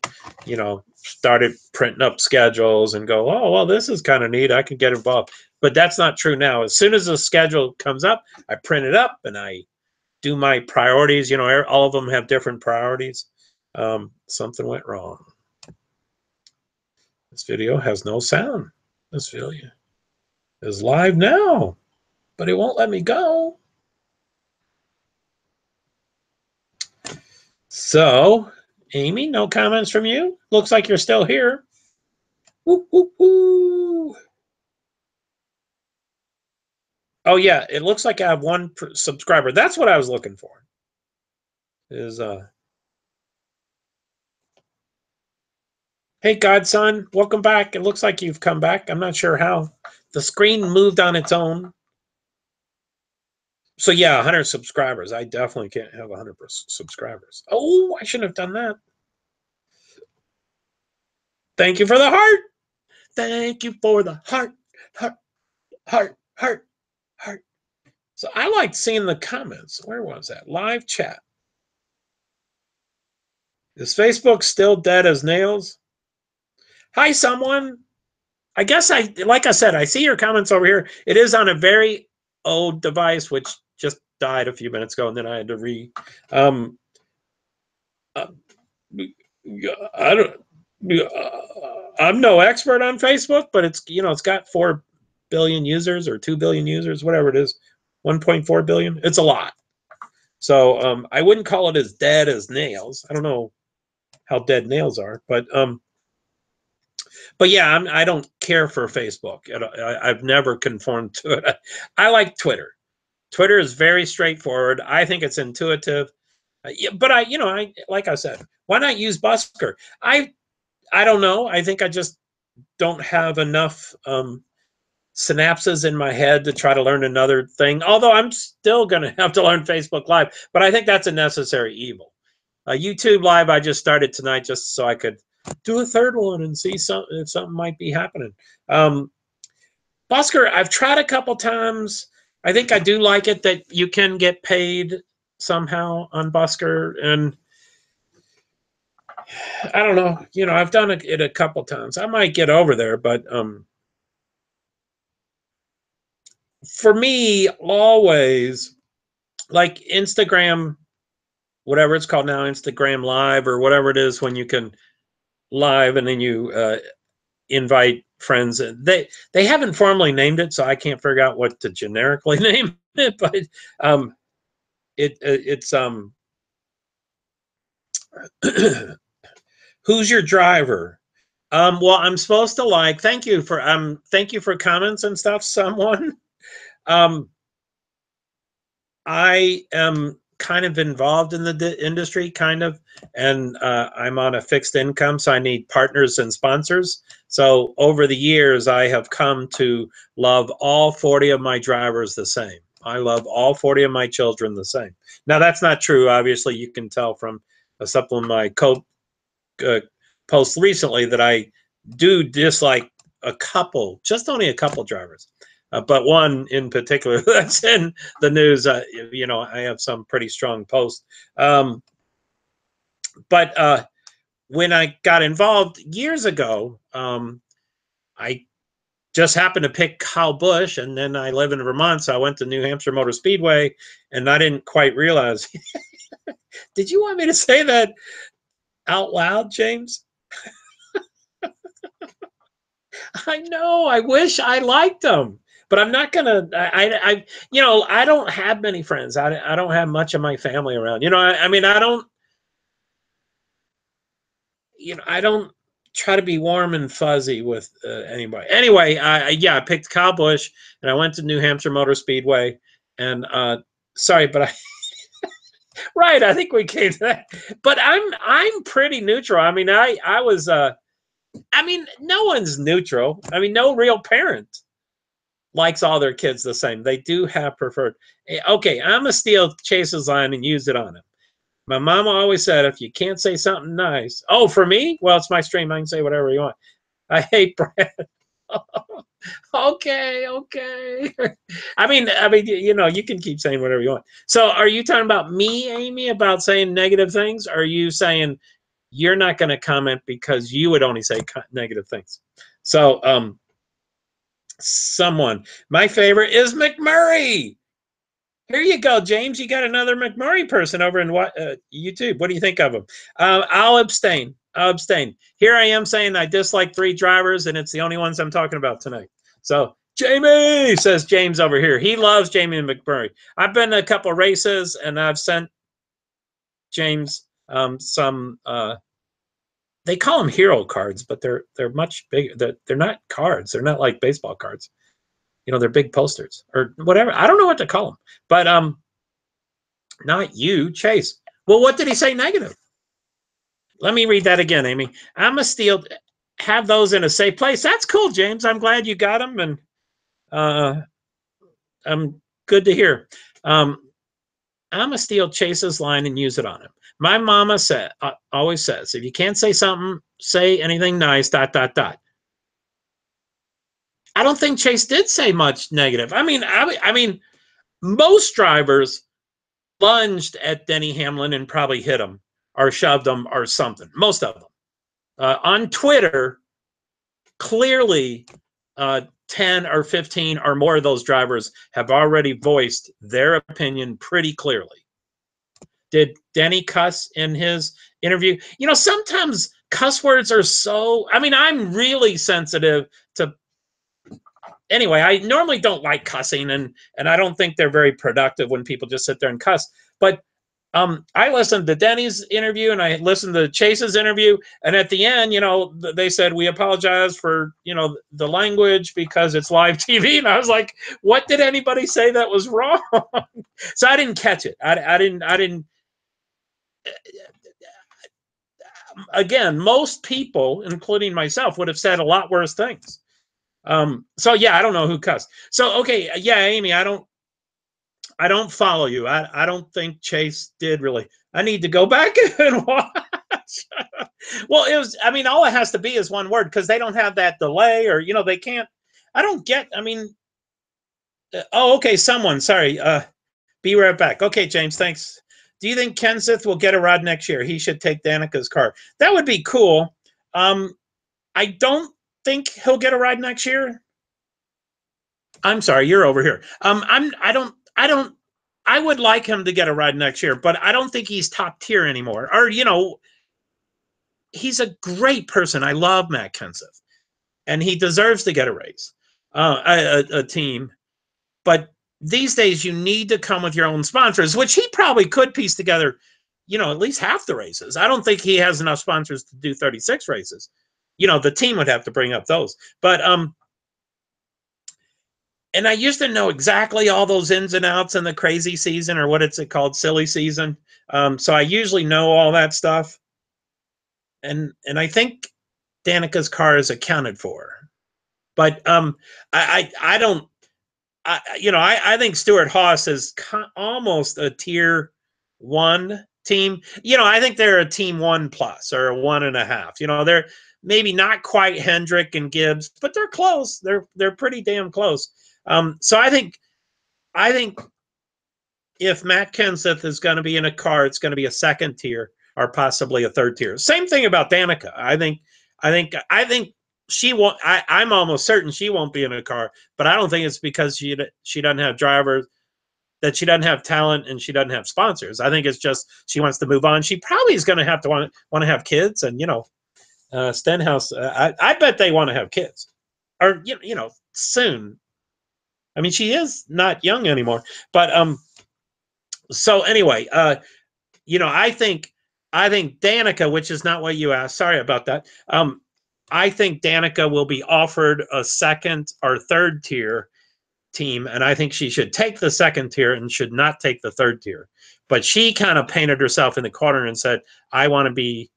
A: started printing up schedules and go, oh well, this is kind of neat, I can get involved. But that's not true now. As soon as the schedule comes up, I print it up and I do my priorities. All of them have different priorities. Something went wrong. This video has no sound. This video is live now, but it won't let me go. So, Amy, no comments from you? Looks like you're still here. Woo, woo, woo. Oh, yeah, it looks like I have 1 subscriber. That's what I was looking for. Hey, Godson, welcome back. It looks like you've come back. I'm not sure how. The screen moved on its own. So, yeah, 100 subscribers. I definitely can't have 100 subscribers. Oh, I shouldn't have done that. Thank you for the heart. Thank you for the heart, heart, heart, heart, heart. So I liked seeing the comments. Where was that? Live chat. Is Facebook still dead as nails? Hi, someone. I guess like I said, I see your comments over here. It is on a very old device, which just died a few minutes ago, and then I had to I'm no expert on Facebook, but it's it's got 4 billion users or 2 billion users, whatever it is, 1.4 billion. It's a lot. So I wouldn't call it as dead as nails. I don't know how dead nails are, but yeah, I don't care for Facebook. I've never conformed to it. I like Twitter. Twitter is very straightforward. I think it's intuitive. But I like I said, why not use Busker? I don't know. I think I just don't have enough synapses in my head to try to learn another thing. Although I'm still going to have to learn Facebook Live, but I think that's a necessary evil. YouTube Live, I just started tonight just so I could do a 3rd one and see if something might be happening. Busker, I've tried a couple times. I think I do like it that you can get paid somehow on Busker, and I don't know. You know, I've done it a couple times. I might get over there, but for me, always like Instagram, whatever it's called now, Instagram Live or whatever it is, when you can live and then you invite friends. They haven't formally named it, so I can't figure out what to generically name it. But it's who's your driver? Well, I'm supposed to like. Thank you for comments and stuff. Someone, I am kind of involved in the industry, kind of, and I'm on a fixed income, so I need partners and sponsors. So over the years, I have come to love all 40 of my drivers the same. I love all 40 of my children the same. Now, that's not true. Obviously, you can tell from a couple of my posts recently that I do dislike a couple, just only a couple drivers. But one in particular that's in the news, you know, I have some pretty strong posts. But when I got involved years ago, I just happened to pick Kyle Busch, and then I live in Vermont, so I went to New Hampshire Motor Speedway, and I didn't quite realize. Did you want me to say that out loud, James? I know. I wish I liked them, but I'm not gonna. You know, I don't have many friends. I don't have much of my family around. You know, I mean, I don't. You know, I don't try to be warm and fuzzy with anybody. Anyway, yeah, I picked Kyle Busch, and I went to New Hampshire Motor Speedway, and sorry, but I. Right, I think we came to that, but I'm pretty neutral. I mean, I was. I mean, no one's neutral. I mean, no real parent likes all their kids the same. They do have preferred. Okay, I'm gonna steal Chase's line and use it on him. My mama always said, if you can't say something nice, oh, for me, well, it's my stream. I can say whatever you want. I hate Brad. Okay. I mean, you know, you can keep saying whatever you want. So, are you talking about me, Amy, about saying negative things? Or are you saying you're not going to comment because you would only say negative things? So, my favorite is McMurray. Here you go, James. You got another McMurray person over in YouTube. What do you think of him? I'll abstain. Here I am saying I dislike 3 drivers, and it's the only ones I'm talking about tonight. So, Jamie, says James over here. He loves Jamie McMurray. I've been to a couple races, and I've sent James some. They call them hero cards, but they're much bigger. They're not cards. They're not like baseball cards. You know, they're big posters or whatever. I don't know what to call them, but not you, Chase. Well, what did he say negative? Let me read that again, Amy. I'm a steal. Have those in a safe place. That's cool, James. I'm glad you got them, and I'm good to hear. I'm a steal Chase's line and use it on him. My mama always says, if you can't say something, say anything nice. ... I don't think Chase did say much negative. I mean, most drivers lunged at Denny Hamlin and probably hit him or shoved him or something. Most of them. On Twitter, clearly 10 or 15 or more of those drivers have already voiced their opinion pretty clearly. Did Denny cuss in his interview? You know, sometimes cuss words are so, I mean, I'm really sensitive to, anyway, I normally don't like cussing, and I don't think they're very productive when people just sit there and cuss. But I listened to Denny's interview and I listened to Chase's interview, and at the end, you know, they said, we apologize for, you know, the language because it's live TV. And I was like, what did anybody say that was wrong? So I didn't catch it. I didn't. Again, most people, including myself, would have said a lot worse things. So yeah, I don't know who cussed. So, okay. Yeah, Amy, I don't follow you. I don't think Chase did really. I need to go back and watch. Well, it was, I mean, all it has to be is one word because they don't have that delay, or, you know, they can't. I don't get, I mean, oh, okay, sorry. Be right back. Okay, James, thanks. Do you think Kenseth will get a ride next year? He should take Danica's car. That would be cool. I don't think he'll get a ride next year. I'm sorry, you're over here. I would like him to get a ride next year, but I don't think he's top tier anymore. Or, you know, he's a great person. I love Matt Kenseth, and he deserves to get a race, a team. But these days, you need to come with your own sponsors, which he probably could piece together, you know, at least half the races. I don't think he has enough sponsors to do 36 races. You know, the team would have to bring up those. But and I used to know exactly all those ins and outs in the crazy season, or what it's called, silly season. So I usually know all that stuff. And I think Danica's car is accounted for. But I don't, you know, I think Stewart-Haas is almost a tier 1 team. You know, I think they're a team 1+ or a 1.5. You know, they're maybe not quite Hendrick and Gibbs, but they're close. They're pretty damn close. So I think if Matt Kenseth is going to be in a car, it's going to be a 2nd tier or possibly a 3rd tier. Same thing about Danica. I think she won't. I'm almost certain she won't be in a car, but I don't think it's because she doesn't have drivers, that she doesn't have talent, and she doesn't have sponsors. I think it's just she wants to move on. She probably is going to have to want to have kids, and you know, Stenhouse. I bet they want to have kids, or you know, soon. I mean, she is not young anymore, but so anyway, you know, I think Danica, which is not what you asked. Sorry about that. I think Danica will be offered a 2nd or 3rd tier team, and I think she should take the 2nd tier and should not take the 3rd tier. But she kind of painted herself in the corner and said, "I want to be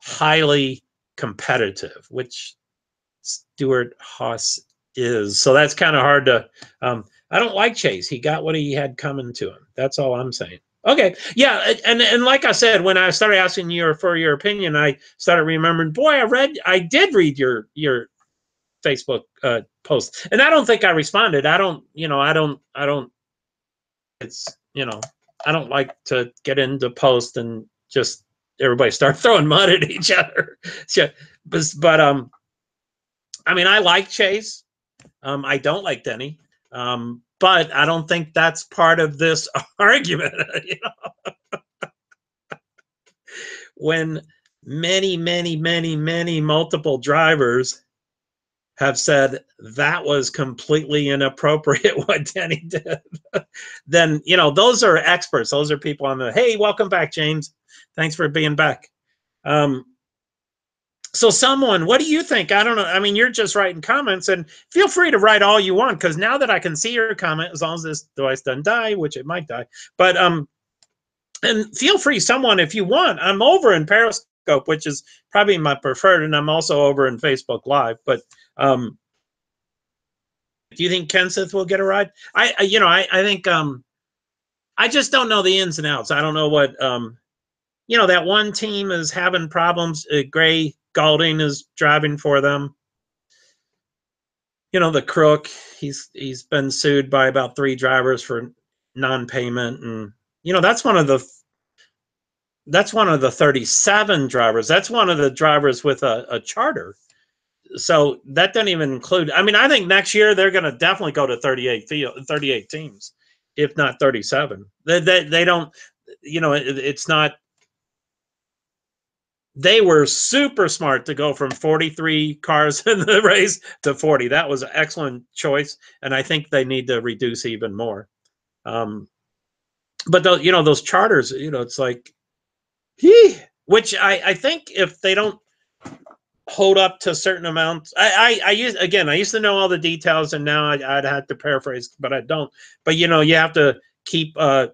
A: highly competitive," which Stewart-Haas is. So that's kind of hard to. I don't like Chase. He got what he had coming to him. That's all I'm saying. Okay, yeah, and like I said, when I started asking you for your opinion, I started remembering. Boy, I did read your Facebook post, and I don't think I responded. I don't. It's I don't like to get into post and just everybody start throwing mud at each other. But I mean, I like Chase. I don't like Denny. But I don't think that's part of this argument. You know? When many multiple drivers have said that was completely inappropriate what Denny did, then, you know, those are experts. Those are people on the, hey, welcome back, James. Thanks for being back. So someone, what do you think? I don't know. I mean, you're just writing comments, and feel free to write all you want, because now that I can see your comment, as long as this device doesn't die, which it might die, but and feel free, someone, if you want. I'm over in Periscope, which is probably my preferred, and I'm also over in Facebook Live. But do you think Kenseth will get a ride? I think I just don't know the ins and outs. I don't know what you know, that one team is having problems. Gray Galding is driving for them. You know, the crook, he's been sued by about 3 drivers for non-payment, and you know, that's one of the 37 drivers. That's one of the drivers with a charter. So that doesn't even include. I mean, I think next year they're going to definitely go to 38 teams, if not 37. They don't. You know, it's not. They were super smart to go from 43 cars in the race to 40. That was an excellent choice, and I think they need to reduce even more. But you know, those charters, you know, it's like, which I think if they don't hold up to certain amounts, I used to know all the details, and now I'd have to paraphrase, but I don't. But you know, you have to keep a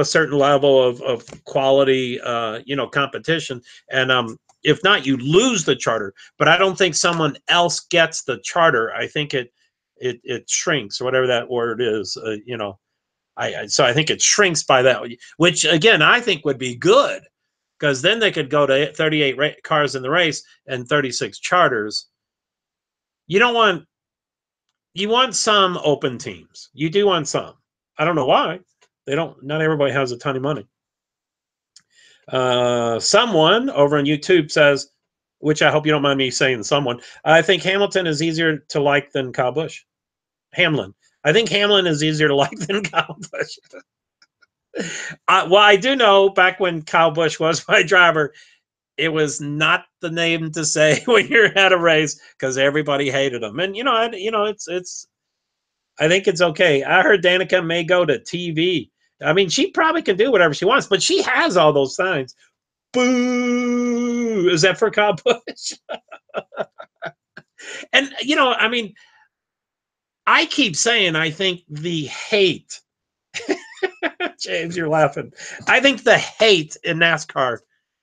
A: certain level of quality, you know, competition, and if not, you lose the charter. But I don't think someone else gets the charter. I think it shrinks, or whatever that word is. You know, so I think it shrinks by that, which again I think would be good, because then they could go to 38 cars in the race and 36 charters. You want some open teams. You do want some. I don't know why. They don't. Not everybody has a ton of money. Someone over on YouTube says, which I hope you don't mind me saying someone, I think Hamilton is easier to like than Kyle Busch. Hamlin. I think Hamlin is easier to like than Kyle Busch. Well, I do know back when Kyle Busch was my driver, it was not the name to say when you're at a race because everybody hated him. And it's. I think it's okay. I heard Danica may go to TV. I mean, she probably can do whatever she wants, but she has all those signs. Boo! Is that for Kyle Busch? And I mean, I keep saying I think the hate. James, you're laughing. I think the hate in NASCAR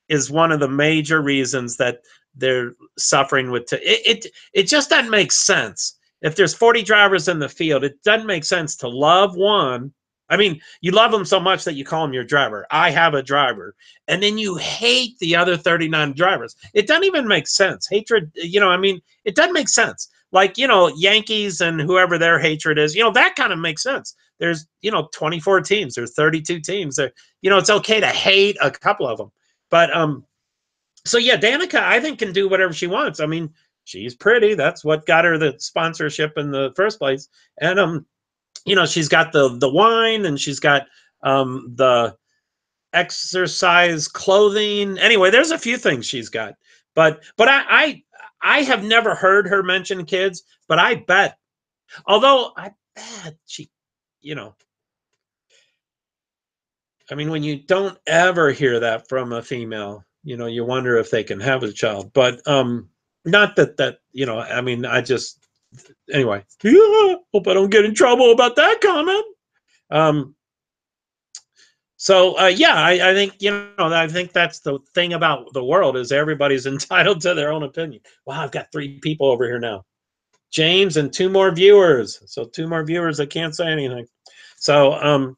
A: is one of the major reasons that they're suffering with it just doesn't make sense. If there's 40 drivers in the field, it doesn't make sense to love one. I mean, you love them so much that you call him your driver. I have a driver. And then you hate the other 39 drivers. It doesn't even make sense. Hatred, I mean, it doesn't make sense. Like, Yankees and whoever their hatred is, that kind of makes sense. There's, 24 teams. There's 32 teams. There, it's okay to hate a couple of them. But so yeah, Danica, I think, can do whatever she wants. I mean, she's pretty. That's what got her the sponsorship in the first place. And she's got the wine, and she's got the exercise clothing. Anyway, there's a few things she's got. But I have never heard her mention kids, but I bet. Although I bet she, I mean, when you don't ever hear that from a female, you wonder if they can have a child. But not that I mean, anyway, hope I don't get in trouble about that comment. So yeah, I think I think that's the thing about the world, is everybody's entitled to their own opinion. Wow, I've got 3 people over here now, James and 2 more viewers. So 2 more viewers that can't say anything. So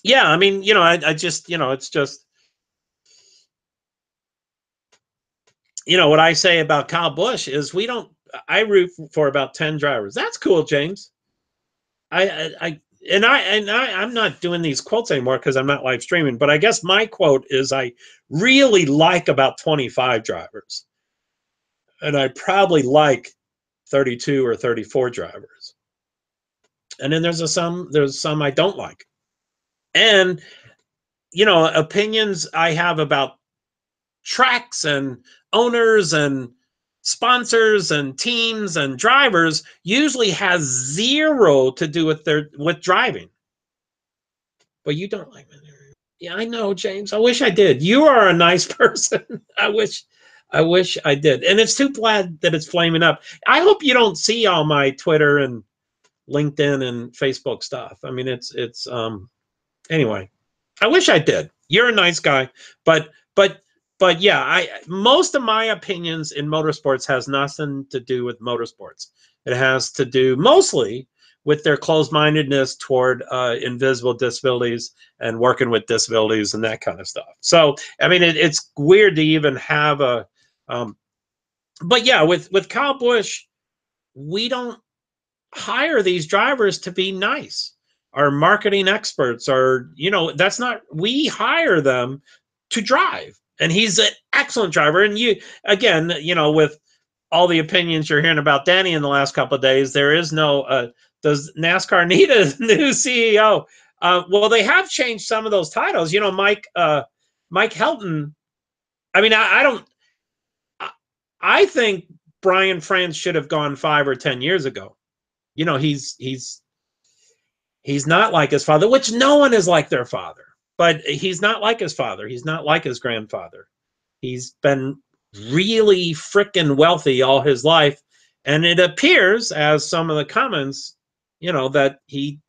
A: yeah, I mean, I just it's just what I say about Kyle Busch is I root for about 10 drivers. That's cool, James. I'm not doing these quotes anymore because I'm not live streaming, but I guess my quote is I really like about 25 drivers. And I probably like 32 or 34 drivers. And then there's some I don't like. And opinions I have about tracks and owners and sponsors and teams and drivers usually has 0 to do with driving. But you don't like me. Yeah, I know, James. I wish I did. You are a nice person. I wish I did. And it's too bad that it's flaming up. I hope you don't see all my Twitter and LinkedIn and Facebook stuff. I mean, it's anyway. I wish I did. You're a nice guy, but yeah, most of my opinions in motorsports has nothing to do with motorsports. It has to do mostly with their closed-mindedness toward invisible disabilities and working with disabilities and that kind of stuff. So, I mean, it's weird to even have a, but yeah, with Kyle Busch, we don't hire these drivers to be nice. Our marketing experts are, that's not, we hire them to drive. And he's an excellent driver. And again, with all the opinions you're hearing about Danny in the last couple of days, there is no, does NASCAR need a new CEO? Well, they have changed some of those titles. Mike Helton. I mean, I think Brian France should have gone 5 or 10 years ago. He's not like his father, which no one is like their father, but he's not like his father. He's not like his grandfather. He's been really freaking wealthy all his life. And it appears, as some of the comments, that he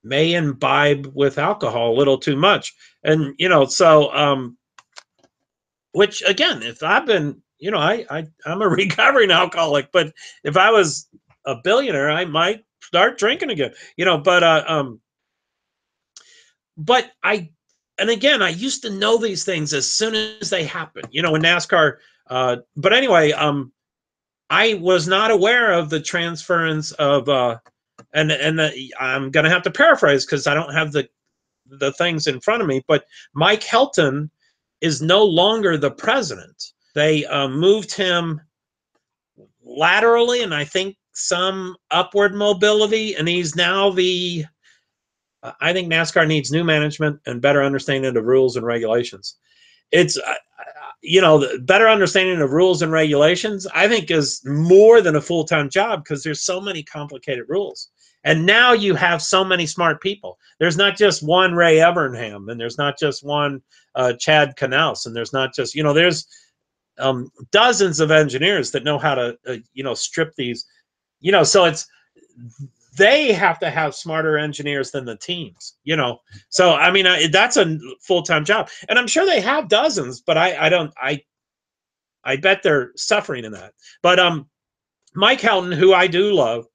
A: may imbibe with alcohol a little too much. And, so, which again, if I've been, I'm a recovering alcoholic, but if I was a billionaire, I might start drinking again, but and again, I used to know these things as soon as they happen, in NASCAR. But anyway, I was not aware of the transference of I'm going to have to paraphrase because I don't have the things in front of me, but Mike Helton is no longer the president. They moved him laterally, and I think some upward mobility, and he's now the I think NASCAR needs new management and better understanding of rules and regulations. It's the better understanding of rules and regulations, I think, is more than a full-time job because there's so many complicated rules. And now you have so many smart people. There's not just one Ray Evernham, and there's not just one Chad Knaus, and there's not just, there's dozens of engineers that know how to, strip these, so they have to have smarter engineers than the teams, So, I mean, that's a full-time job. And I'm sure they have dozens, but I bet they're suffering in that. But Mike Helton, who I do love,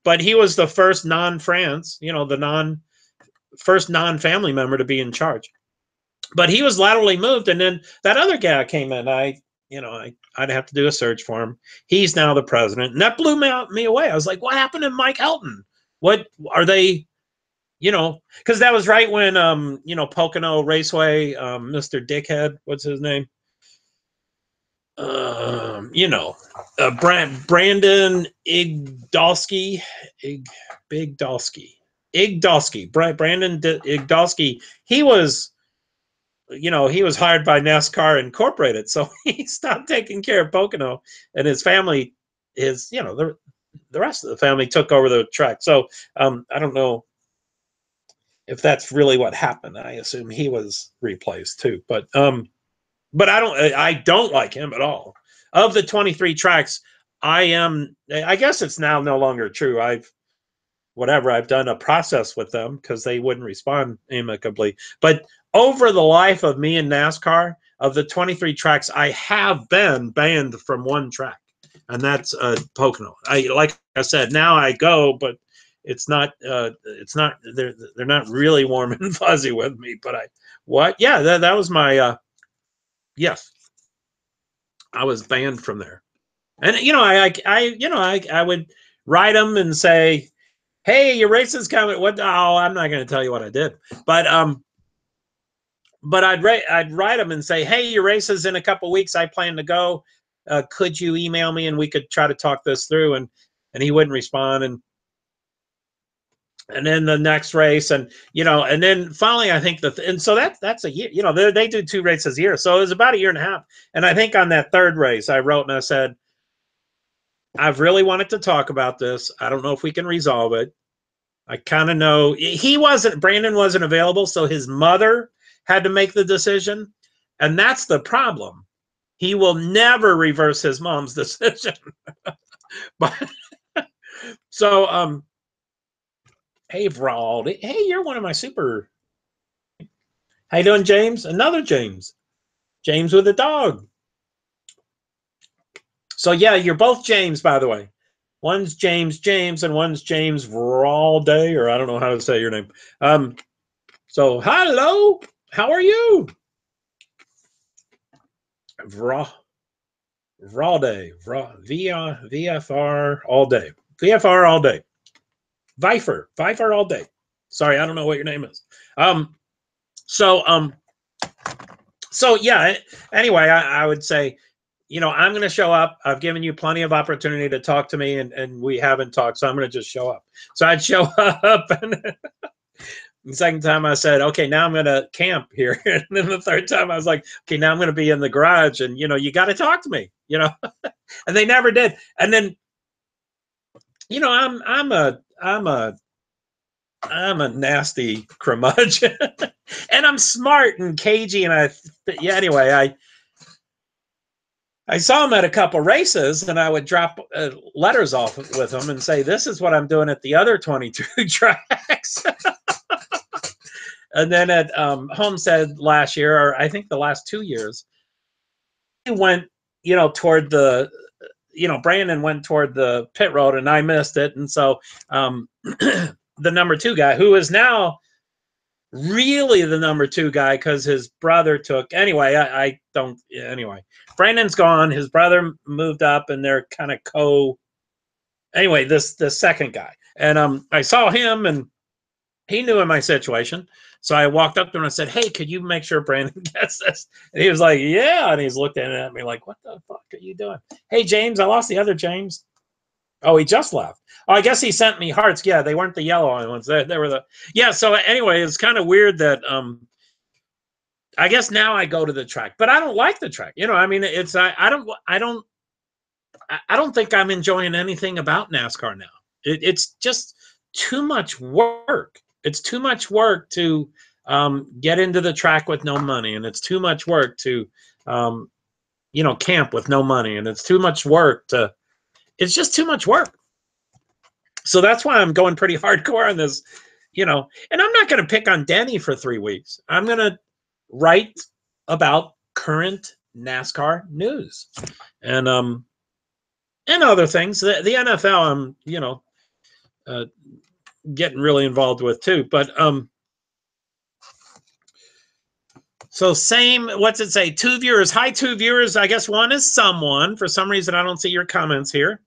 A: but he was the first non-France, first non-family member to be in charge. But he was laterally moved, and then that other guy came in. I'd have to do a search for him. He's now the president, and that blew me away. I was like, what happened to Mike Helton? What are they, because that was right when, Pocono Raceway, Mr. Dickhead, what's his name? Brandon Igdalski, Brandon Igdalski. He was hired by NASCAR Incorporated, so he stopped taking care of Pocono, and his family, the rest of the family took over the track. So I don't know if that's really what happened. I assume he was replaced too, but I don't like him at all. Of the 23 tracks, I guess it's now no longer true. I've done a process with them because they wouldn't respond amicably. But over the life of me in NASCAR, of the 23 tracks, I have been banned from one track, and that's Pocono. Like I said, now I go, but it's not they're not really warm and fuzzy with me. But that was my yes, I was banned from there. And I would write them and say, hey, your race is coming. What? Oh, I'm not going to tell you what I did. But I'd write them and say, hey, your race is in a couple weeks. I plan to go. Could you email me and we could try to talk this through? And he wouldn't respond. And then the next race, and then finally, I think and so that's a year. They do 2 races a year, so it was about a year and a half. And I think on that third race, I wrote and I said, I've really wanted to talk about this. I don't know if we can resolve it. I kind of know Brandon wasn't available, so his mother had to make the decision. And that's the problem. He will never reverse his mom's decision. But so, hey, Vrald. Hey, you're one of my super. How you doing, James? Another James. James with a dog. So, yeah, you're both James, by the way. One's James, and one's James Vralday, or I don't know how to say your name. So, hello. How are you? Vralday. VFR all day. VFR all day. Vifer all day. Sorry, I don't know what your name is. So yeah, anyway, I would say, I'm going to show up. I've given you plenty of opportunity to talk to me, and we haven't talked, so I'm going to just show up. So I'd show up, and the second time I said, okay, now I'm going to camp here. And then the third time I was like, okay, now I'm going to be in the garage, and, you got to talk to me, and they never did. And then, I'm a nasty curmudgeon, and I'm smart and cagey, and anyway, I saw him at a couple races, and I would drop letters off with him and say, this is what I'm doing at the other 22 tracks. And then at Homestead last year, or I think the last 2 years, he went, toward the, Brandon went toward the pit road, and I missed it. And so the number 2 guy, who is now really the number 2 guy because his brother took, anyway, Brandon's gone. His brother moved up, and they're kind of the second guy. And I saw him, and he knew in my situation. So I walked up to him and I said, "Hey, could you make sure Brandon gets this?" And he was like, "Yeah." And he's looking at me like, "What the fuck are you doing?" "Hey, James, I lost the other James." "Oh, he just left." "Oh, I guess he sent me hearts." Yeah, they weren't the yellow ones. They were the, yeah. So anyway, it's kind of weird that I guess now I go to the track, but I don't like the track. You know, I mean, it's I don't think I'm enjoying anything about NASCAR now. It's just too much work. It's too much work to get into the track with no money, and it's too much work to camp with no money, and it's too much work to. It's just too much work. So that's why I'm going pretty hardcore on this, and I'm not going to pick on Denny for 3 weeks. I'm going to write about current NASCAR news and other things. The NFL, I'm getting really involved with too. But so same. What's it say? 2 viewers. Hi, 2 viewers. I guess one is someone. For some reason, I don't see your comments here.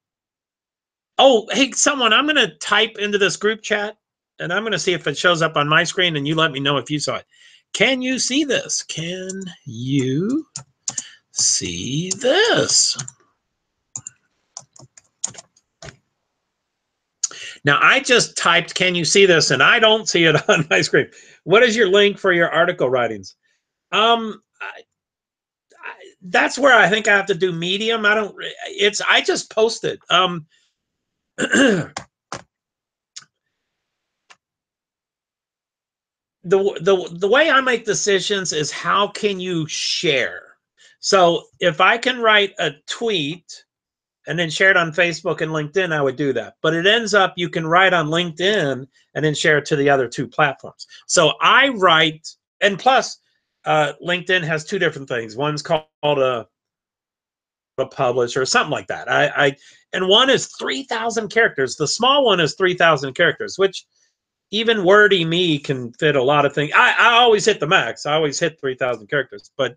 A: Oh, hey, someone. I'm going to type into this group chat, and I'm going to see if it shows up on my screen, and you let me know if you saw it. Can you see this? Can you see this? Now, I just typed, "Can you see this?" and I don't see it on my screen. What is your link for your article writings? That's where I think I have to do Medium. I just posted. The way I make decisions is how can you share? So if I can write a tweet and then share it on Facebook and LinkedIn, I would do that. But it ends up you can write on LinkedIn and then share it to the other 2 platforms. So I write, and plus LinkedIn has 2 different things. One's called a publish or something like that. And one is 3,000 characters. The small one is 3,000 characters, which even wordy me can fit a lot of things. I always hit the max. I always hit 3,000 characters. But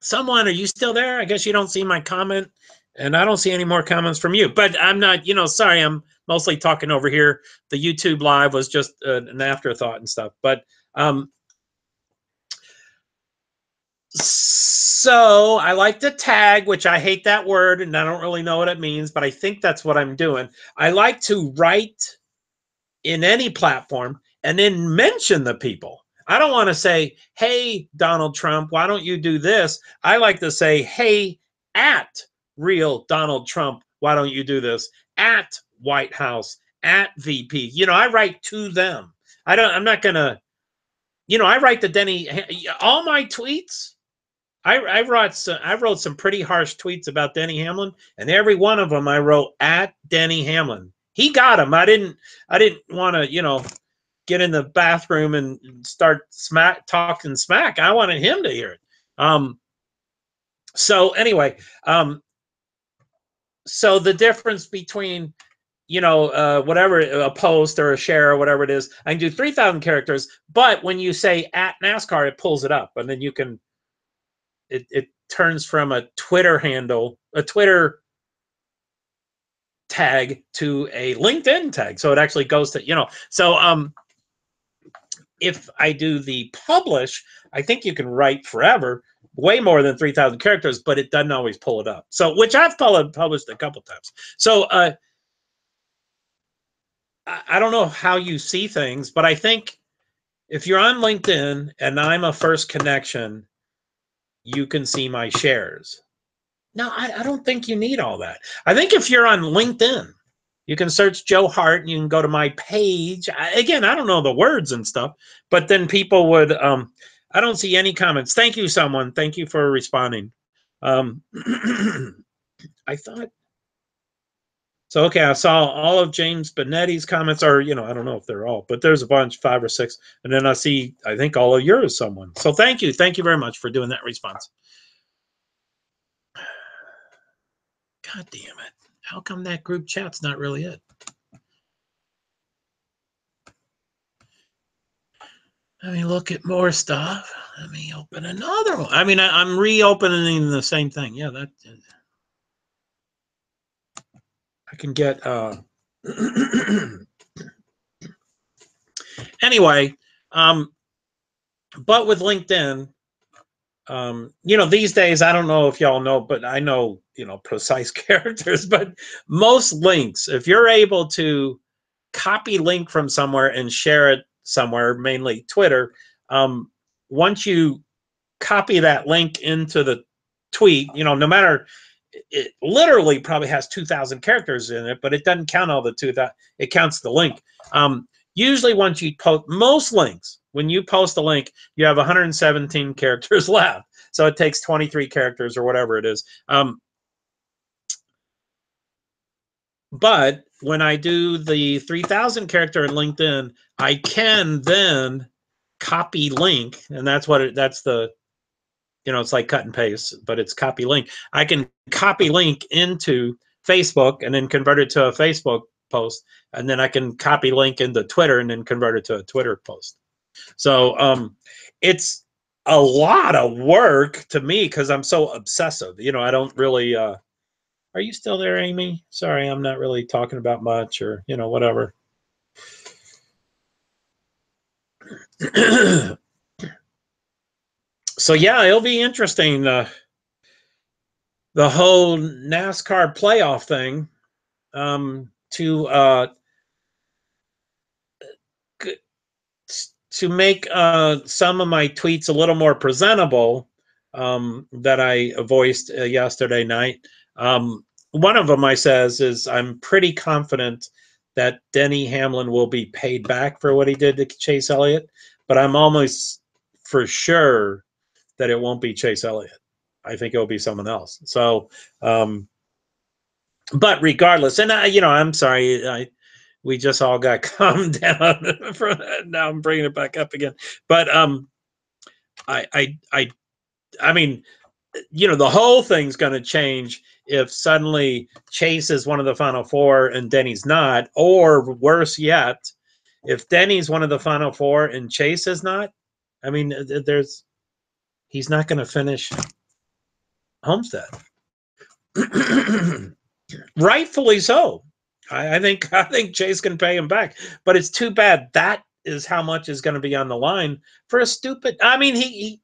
A: someone, are you still there? I guess you don't see my comment, and I don't see any more comments from you. But I'm not, sorry, I'm mostly talking over here. The YouTube live was just an afterthought and stuff. But so I like to tag, which I hate that word, and I don't really know what it means, but I think that's what I'm doing. I like to write in any platform and then mention the people. I don't want to say, "Hey, Donald Trump, why don't you do this?" I like to say, "Hey, at real Donald Trump, why don't you do this? At White House, at VP." I write to them. I'm not going to, I write to Denny, all my tweets. I wrote some pretty harsh tweets about Denny Hamlin, and every one of them I wrote at Denny Hamlin. He got them. I didn't want to, get in the bathroom and start talking smack. I wanted him to hear it. So anyway, so the difference between whatever, a post or a share or whatever it is, I can do 3,000 characters, but when you say at NASCAR, it pulls it up, and then you can. It turns from a Twitter handle, a Twitter tag, to a LinkedIn tag. So it actually goes to, so if I do the publish, I think you can write forever, way more than 3,000 characters, but it doesn't always pull it up. So, which I've published a couple times. So I don't know how you see things, but I think if you're on LinkedIn and I'm a first connection, you can see my shares. No, I don't think you need all that. I think if you're on LinkedIn, you can search Joe Hart and you can go to my page. Again, I don't know the words and stuff, but then people would, I don't see any comments. Thank you, someone. Thank you for responding. I thought, so okay, I saw all of James Benetti's comments, or, I don't know if they're all, but there's a bunch, 5 or 6. And then I see, I think all of yours, someone. So thank you. Thank you very much for doing that response. God damn it. How come that group chat's not really it? Let me look at more stuff. Let me open another one. I mean, I'm reopening the same thing. Yeah, that I can get Anyway, but with LinkedIn, you know, these days, I don't know if y'all know, but I know, you know, precise characters, but most links, if you're able to copy link from somewhere and share it somewhere, mainly Twitter, once you copy that link into the tweet, you know, no matter, it literally probably has 2,000 characters in it, but it doesn't count all the 2,000, it counts the link. Usually once you post, most links, when you post a link, you have 117 characters left. So it takes 23 characters or whatever it is. But when I do the 3,000 character in LinkedIn, I can then copy link, and that's what that's the, you know, it's like cut and paste, but it's copy link. I can copy link into Facebook and then convert it to a Facebook post, and then I can copy link into Twitter and then convert it to a Twitter post. So it's a lot of work to me because I'm so obsessive. You know, I don't really. Are you still there, Amy? Sorry, I'm not really talking about much, or you know, whatever. So yeah, it'll be interesting. The whole NASCAR playoff thing. To make some of my tweets a little more presentable, that I voiced yesterday night. One of them I says is I'm pretty confident that Denny Hamlin will be paid back for what he did to Chase Elliott, but I'm almost for sure that it won't be Chase Elliott. I think it'll be someone else. So, but regardless, and you know, I'm sorry, we just all got calmed down. Now I'm bringing it back up again. But I mean, you know, the whole thing's going to change if suddenly Chase is one of the Final Four and Denny's not, or worse yet, if Denny's one of the Final Four and Chase is not. I mean, he's not going to finish Homestead. Rightfully so. I think Chase can pay him back, but it's too bad that is how much is going to be on the line for a stupid. I mean, he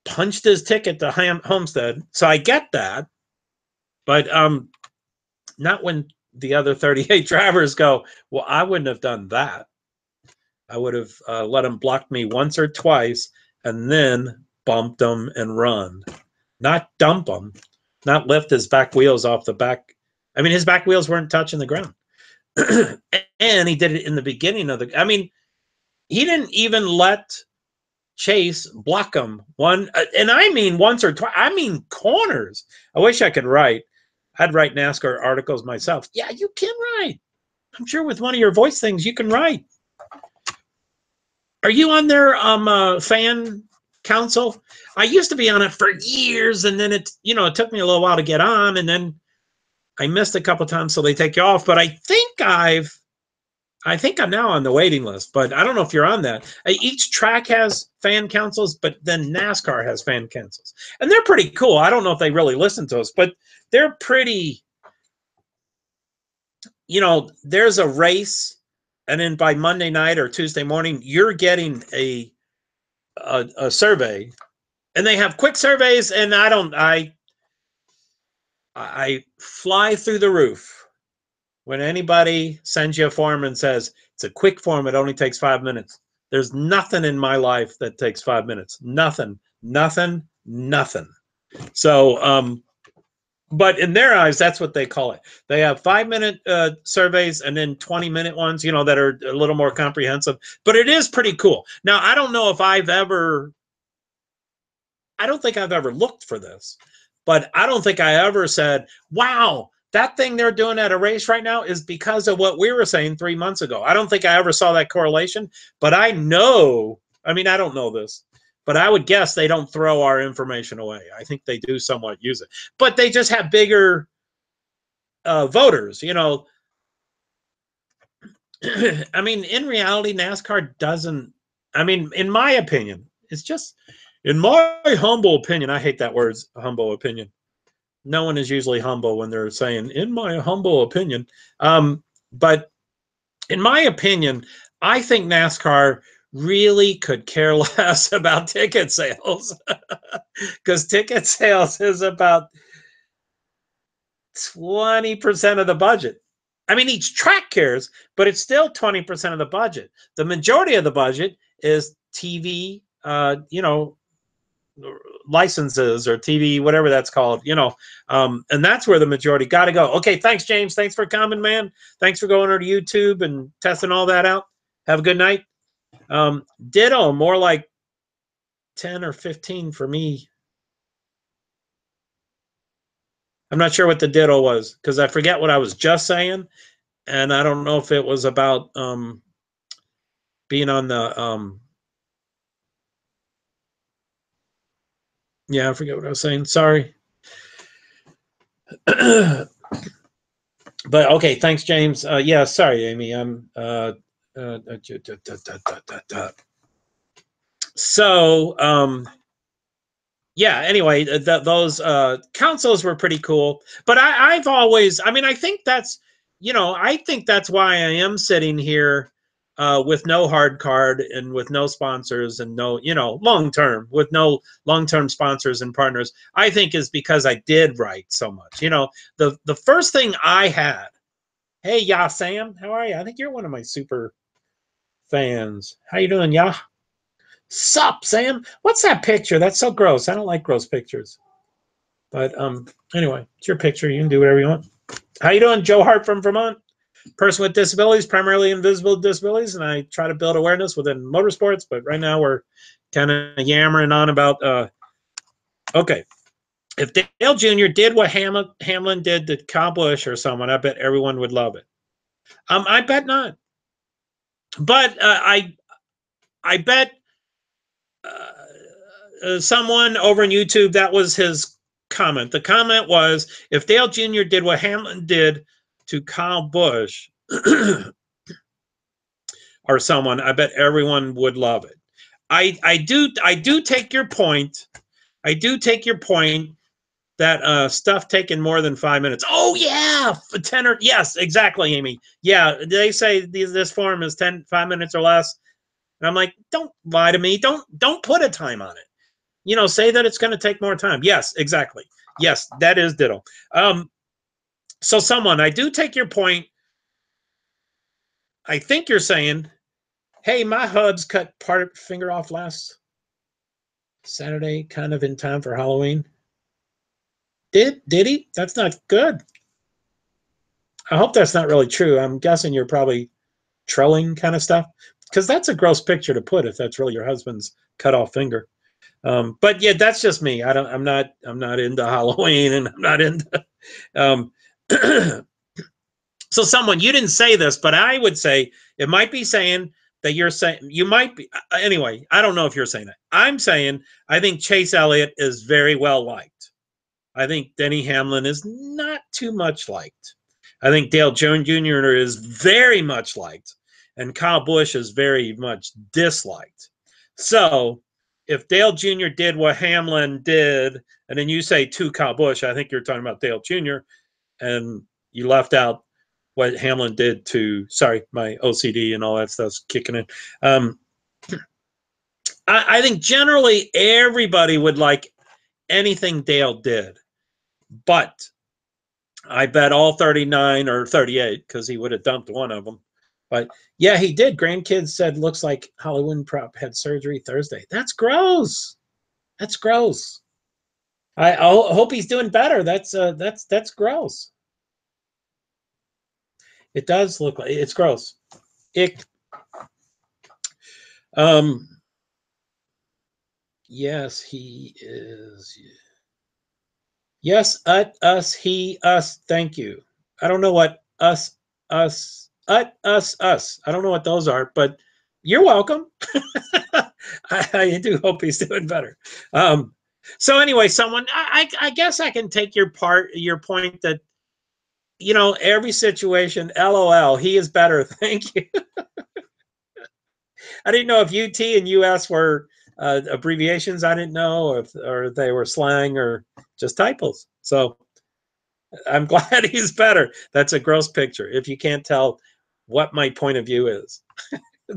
A: punched his ticket to Homestead, so I get that, but not when the other 38 drivers go, well, I wouldn't have done that. I would have let him block me once or twice and then bumped him and run, not dump him, not lift his back wheels off the back. I mean, his back wheels weren't touching the ground. And he did it in the beginning of the, I mean, he didn't even let Chase block him one, and I mean once or twice. I mean corners. I wish I could write. I'd write NASCAR articles myself. Yeah, you can write. I'm sure with one of your voice things you can write. Are you on their fan council? I used to be on it for years, and then it took me a little while to get on, and then I missed a couple times, so they take you off. But I think I'm now on the waiting list, but I don't know if you're on that. Each track has fan councils, but then NASCAR has fan councils. And they're pretty cool. I don't know if they really listen to us, but they're pretty, there's a race, and then by Monday night or Tuesday morning, you're getting a survey. And they have quick surveys, and I fly through the roof when anybody sends you a form and says, it's a quick form, it only takes 5 minutes. There's nothing in my life that takes 5 minutes. Nothing. So, but in their eyes, that's what they call it. They have 5-minute surveys and then 20-minute ones, that are a little more comprehensive. But it is pretty cool. Now, I don't know if I don't think I've ever looked for this, but I don't think I ever said, wow, that thing they're doing at a race right now is because of what we were saying 3 months ago. I don't think I ever saw that correlation, but I know, I don't know this, but I would guess they don't throw our information away. I think they do somewhat use it, but they just have bigger voters, in reality, NASCAR doesn't, in my opinion, it's just, in my humble opinion, I hate that word, humble opinion. no one is usually humble when they're saying, in my humble opinion. But in my opinion, I think NASCAR really could care less about ticket sales because ticket sales is about 20% of the budget. I mean, each track cares, but it's still 20% of the budget. The majority of the budget is TV, licenses or TV, whatever that's called, and that's where the majority got to go. Okay, thanks, James. Thanks for coming, man. Thanks for going over to YouTube and testing all that out. Have a good night. Ditto, more like 10 or 15 for me. I'm not sure what the ditto was because I forget what I was just saying. And I don't know if it was about being on the yeah, I forget what I was saying. Sorry. But okay, thanks, James. Yeah, sorry, Amy. I'm so yeah, anyway, those consoles were pretty cool. But I've always, I mean, I think that's why I am sitting here with no hard card and with no sponsors and no, long term, with no long term sponsors and partners. I think is because I did write so much. The first thing I had. Hey, Ya Sam, how are you? I think you're one of my super fans. How you doing, Ya? Sup, Sam? What's that picture? That's so gross. I don't like gross pictures. But anyway, it's your picture. You can do whatever you want. How you doing, Joe Hart from Vermont? Person with disabilities, primarily invisible disabilities, and I try to build awareness within motorsports. But right now we're kind of yammering on about. Okay, if Dale Jr. did what Hamlin did to Kyle Busch or someone, I bet everyone would love it. I bet not. But I bet someone over on YouTube, that was his comment. The comment was, if Dale Jr. did what Hamlin did to Kyle Busch or someone, I bet everyone would love it. I do take your point. I do take your point that stuff taking more than 5 minutes. Oh yeah, 10 or yes, exactly, Amy. Yeah, they say this form is 5 minutes or less. And I'm like, don't lie to me. Don't put a time on it. Say that it's going to take more time. Yes, exactly. Yes, that is ditto. So someone, I do take your point. I think you're saying, hey, my hubs cut part of finger off last Saturday, kind of in time for Halloween. Did he? That's not good. I hope that's not really true. I'm guessing you're probably trolling kind of stuff because that's a gross picture to put if that's really your husband's cut off finger. But yeah, that's just me. I'm not into Halloween, and I'm not into. So someone, you didn't say this, but I would say it might be saying that you're saying you might be. Anyway, I don't know if you're saying that. I'm saying I think Chase Elliott is very well liked. I think Denny Hamlin is not too much liked. I think Dale Jr. is very much liked, and Kyle Busch is very much disliked. So if Dale Jr. did what Hamlin did, and then you say to Kyle Busch, I think you're talking about Dale Jr., and you left out what Hamlin did to, sorry, my OCD and all that stuff's kicking in. I think generally everybody would like anything Dale did, but I bet all 39 or 38 because he would have dumped one of them. But yeah, he did. Grandkids said looks like Hollywood prop had surgery Thursday. That's gross. That's gross. I hope he's doing better. That's gross. It does look like it's gross. Yes, he is. Yes, us, he, us. Thank you. I don't know what us. I don't know what those are, but you're welcome. I do hope he's doing better. So anyway, someone, I guess I can take your point that, every situation, LOL, he is better. Thank you. I didn't know if UT and US were abbreviations. I didn't know or they were slang or just typos. So I'm glad he's better. That's a gross picture. If you can't tell what my point of view is,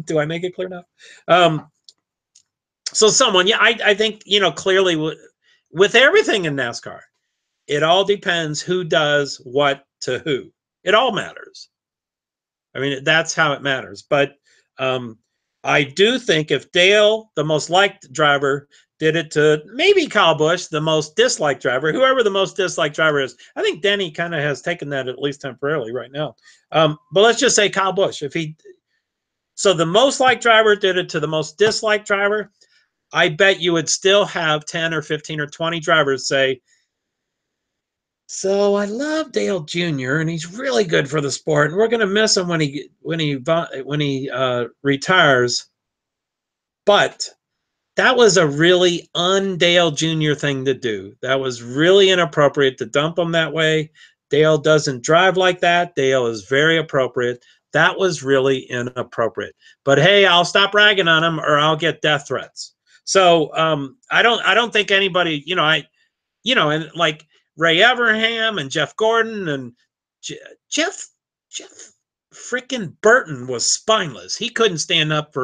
A: do I make it clear enough? So someone, yeah, I think, you know, clearly with everything in NASCAR, it all depends who does what to who. It all matters. I mean, that's how it matters. But I do think if Dale, the most liked driver, did it to maybe Kyle Busch, the most disliked driver, whoever the most disliked driver is, I think Denny kind of has taken that at least temporarily right now. But let's just say Kyle Busch. So the most liked driver did it to the most disliked driver, I bet you would still have 10 or 15 or 20 drivers say, so I love Dale Jr. and he's really good for the sport, and we're going to miss him when he retires. But that was a really un-Dale Jr. thing to do. That was really inappropriate to dump him that way. Dale doesn't drive like that. Dale is very appropriate. That was really inappropriate. But hey, I'll stop ragging on him or I'll get death threats. So I don't think anybody, and like Ray Evernham and Jeff Gordon and Jeff freaking Burton was spineless. He couldn't stand up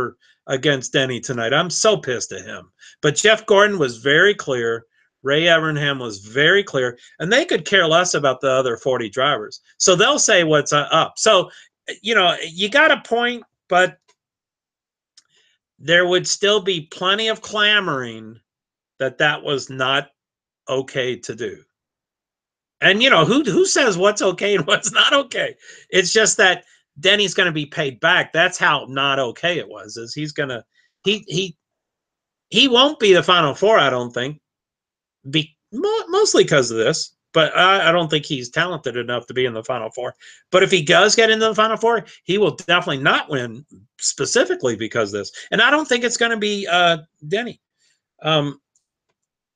A: against Denny tonight. I'm so pissed at him. But Jeff Gordon was very clear. Ray Evernham was very clear, and they could care less about the other 40 drivers. So they'll say what's up. So, you got a point, but there would still be plenty of clamoring that was not okay to do. And who says what's okay and what's not okay? It's just that Denny's going to be paid back. That's how not okay it was. Is he's going to he won't be the Final Four, I don't think, mostly because of this. But I don't think he's talented enough to be in the Final Four. But if he does get into the Final Four, he will definitely not win specifically because of this. And I don't think it's going to be Denny.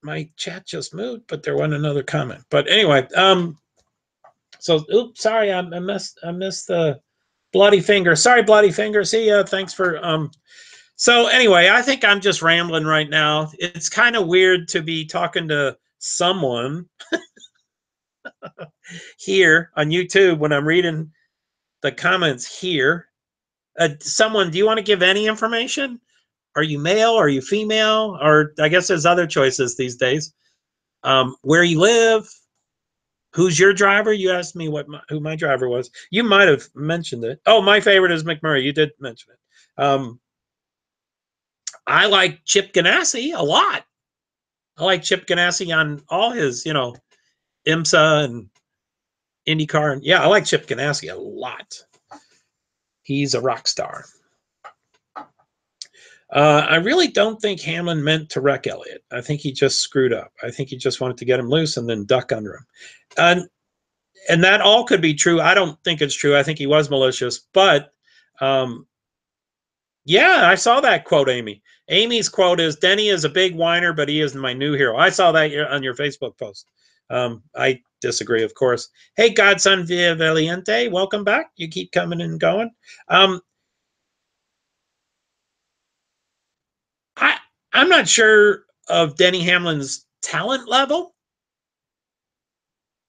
A: My chat just moved, but there wasn't another comment. But anyway, so oops, sorry, I missed the Bloody Finger. Sorry, Bloody Finger. See ya. Thanks for So anyway, I think I'm just rambling right now. It's kind of weird to be talking to someone here on YouTube when I'm reading the comments here. Someone, do you want to give any information? Are you male? Are you female? Or I guess there's other choices these days. Where you live? Who's your driver? You asked me who my driver was. You might have mentioned it. Oh, my favorite is McMurray. You did mention it. I like Chip Ganassi a lot. I like Chip Ganassi on all his, IMSA and IndyCar. And yeah, I like Chip Ganassi a lot. He's a rock star. I really don't think Hamlin meant to wreck Elliott. I think he just screwed up. I think he just wanted to get him loose and then duck under him. And that all could be true. I don't think it's true. I think he was malicious. But, yeah, I saw that quote, Amy. Amy's quote is, Denny is a big whiner, but he is my new hero. I saw that on your Facebook post. I disagree, of course. Hey, Godson Via Valiente, welcome back. You keep coming and going. I'm not sure of Denny Hamlin's talent level,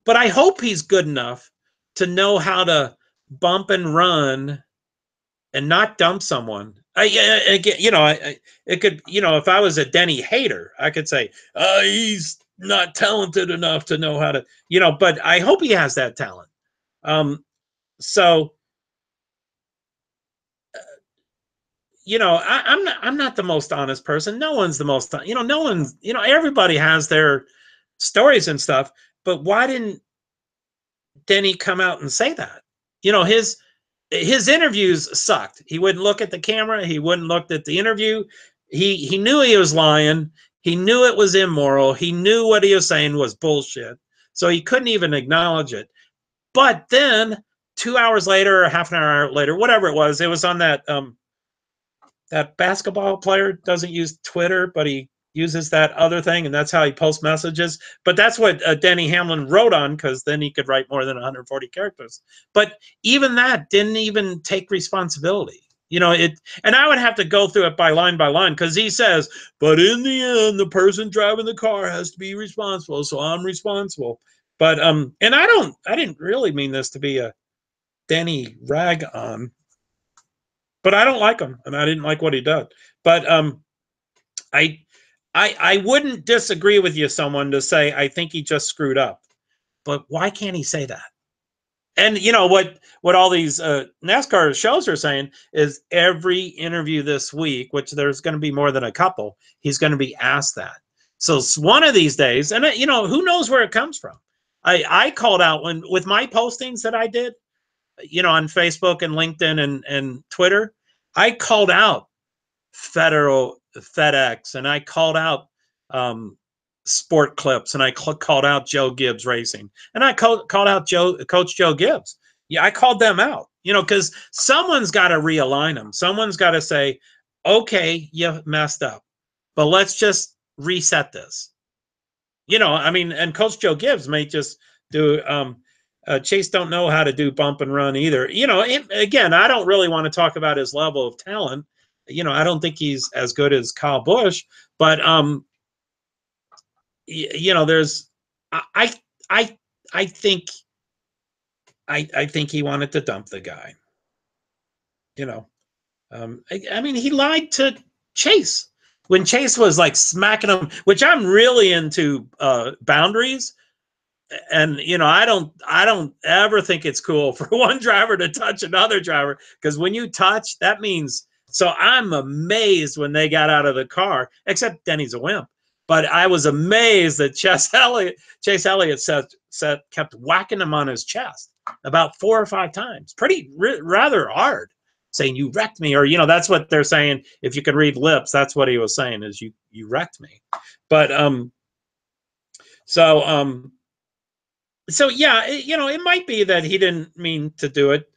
A: but I hope he's good enough to know how to bump and run and not dump someone. It could, if I was a Denny hater, I could say, he's not talented enough to know how to, but I hope he has that talent. I'm not the most honest person. No one's the most, no one's, everybody has their stories and stuff, but why didn't Denny come out and say that? His interviews sucked. He wouldn't look at the camera. He wouldn't look at the interview. He knew he was lying. He knew it was immoral. He knew what he was saying was bullshit. So he couldn't even acknowledge it. But then 2 hours later or half an hour later, whatever it was on that that basketball player doesn't use Twitter, but he uses that other thing, and that's how he posts messages. But that's what Denny Hamlin wrote on, because then he could write more than 140 characters. But even that didn't even take responsibility. And I would have to go through it by line, because he says, but in the end, the person driving the car has to be responsible, so I'm responsible. But and I didn't really mean this to be a Denny rag on, but I don't like him, and I didn't like what he did. But I wouldn't disagree with you, someone, to say I think he just screwed up. But why can't he say that? And you know what all these NASCAR shows are saying is every interview this week, which there's going to be more than a couple, he's going to be asked that. So one of these days, and you know, who knows where it comes from. I called out when with my postings that I did, you know, on Facebook and LinkedIn and Twitter, I called out FedEx, and I called out Sport Clips, and I called out Joe Gibbs Racing, and I called out Coach Joe Gibbs. Yeah, I called them out, you know, because someone's got to realign them. Someone's got to say, okay, you messed up, but let's just reset this. You know, I mean, and Coach Joe Gibbs may just do. Chase don't know how to do bump and run either. You know, again, I don't really want to talk about his level of talent. You know, I don't think he's as good as Kyle Busch, but you know, there's I think I think he wanted to dump the guy. You know, I mean, he lied to Chase when Chase was like smacking him, which I'm really into boundaries. And you know, I don't ever think it's cool for one driver to touch another driver, because when you touch, that means. So I'm amazed when they got out of the car, except Denny's a wimp. But I was amazed that Chase Elliott kept whacking him on his chest about 4 or 5 times, rather hard, saying you wrecked me, or you know, that's what they're saying. If you can read lips, that's what he was saying, is you wrecked me. But so yeah, you know, it might be that he didn't mean to do it.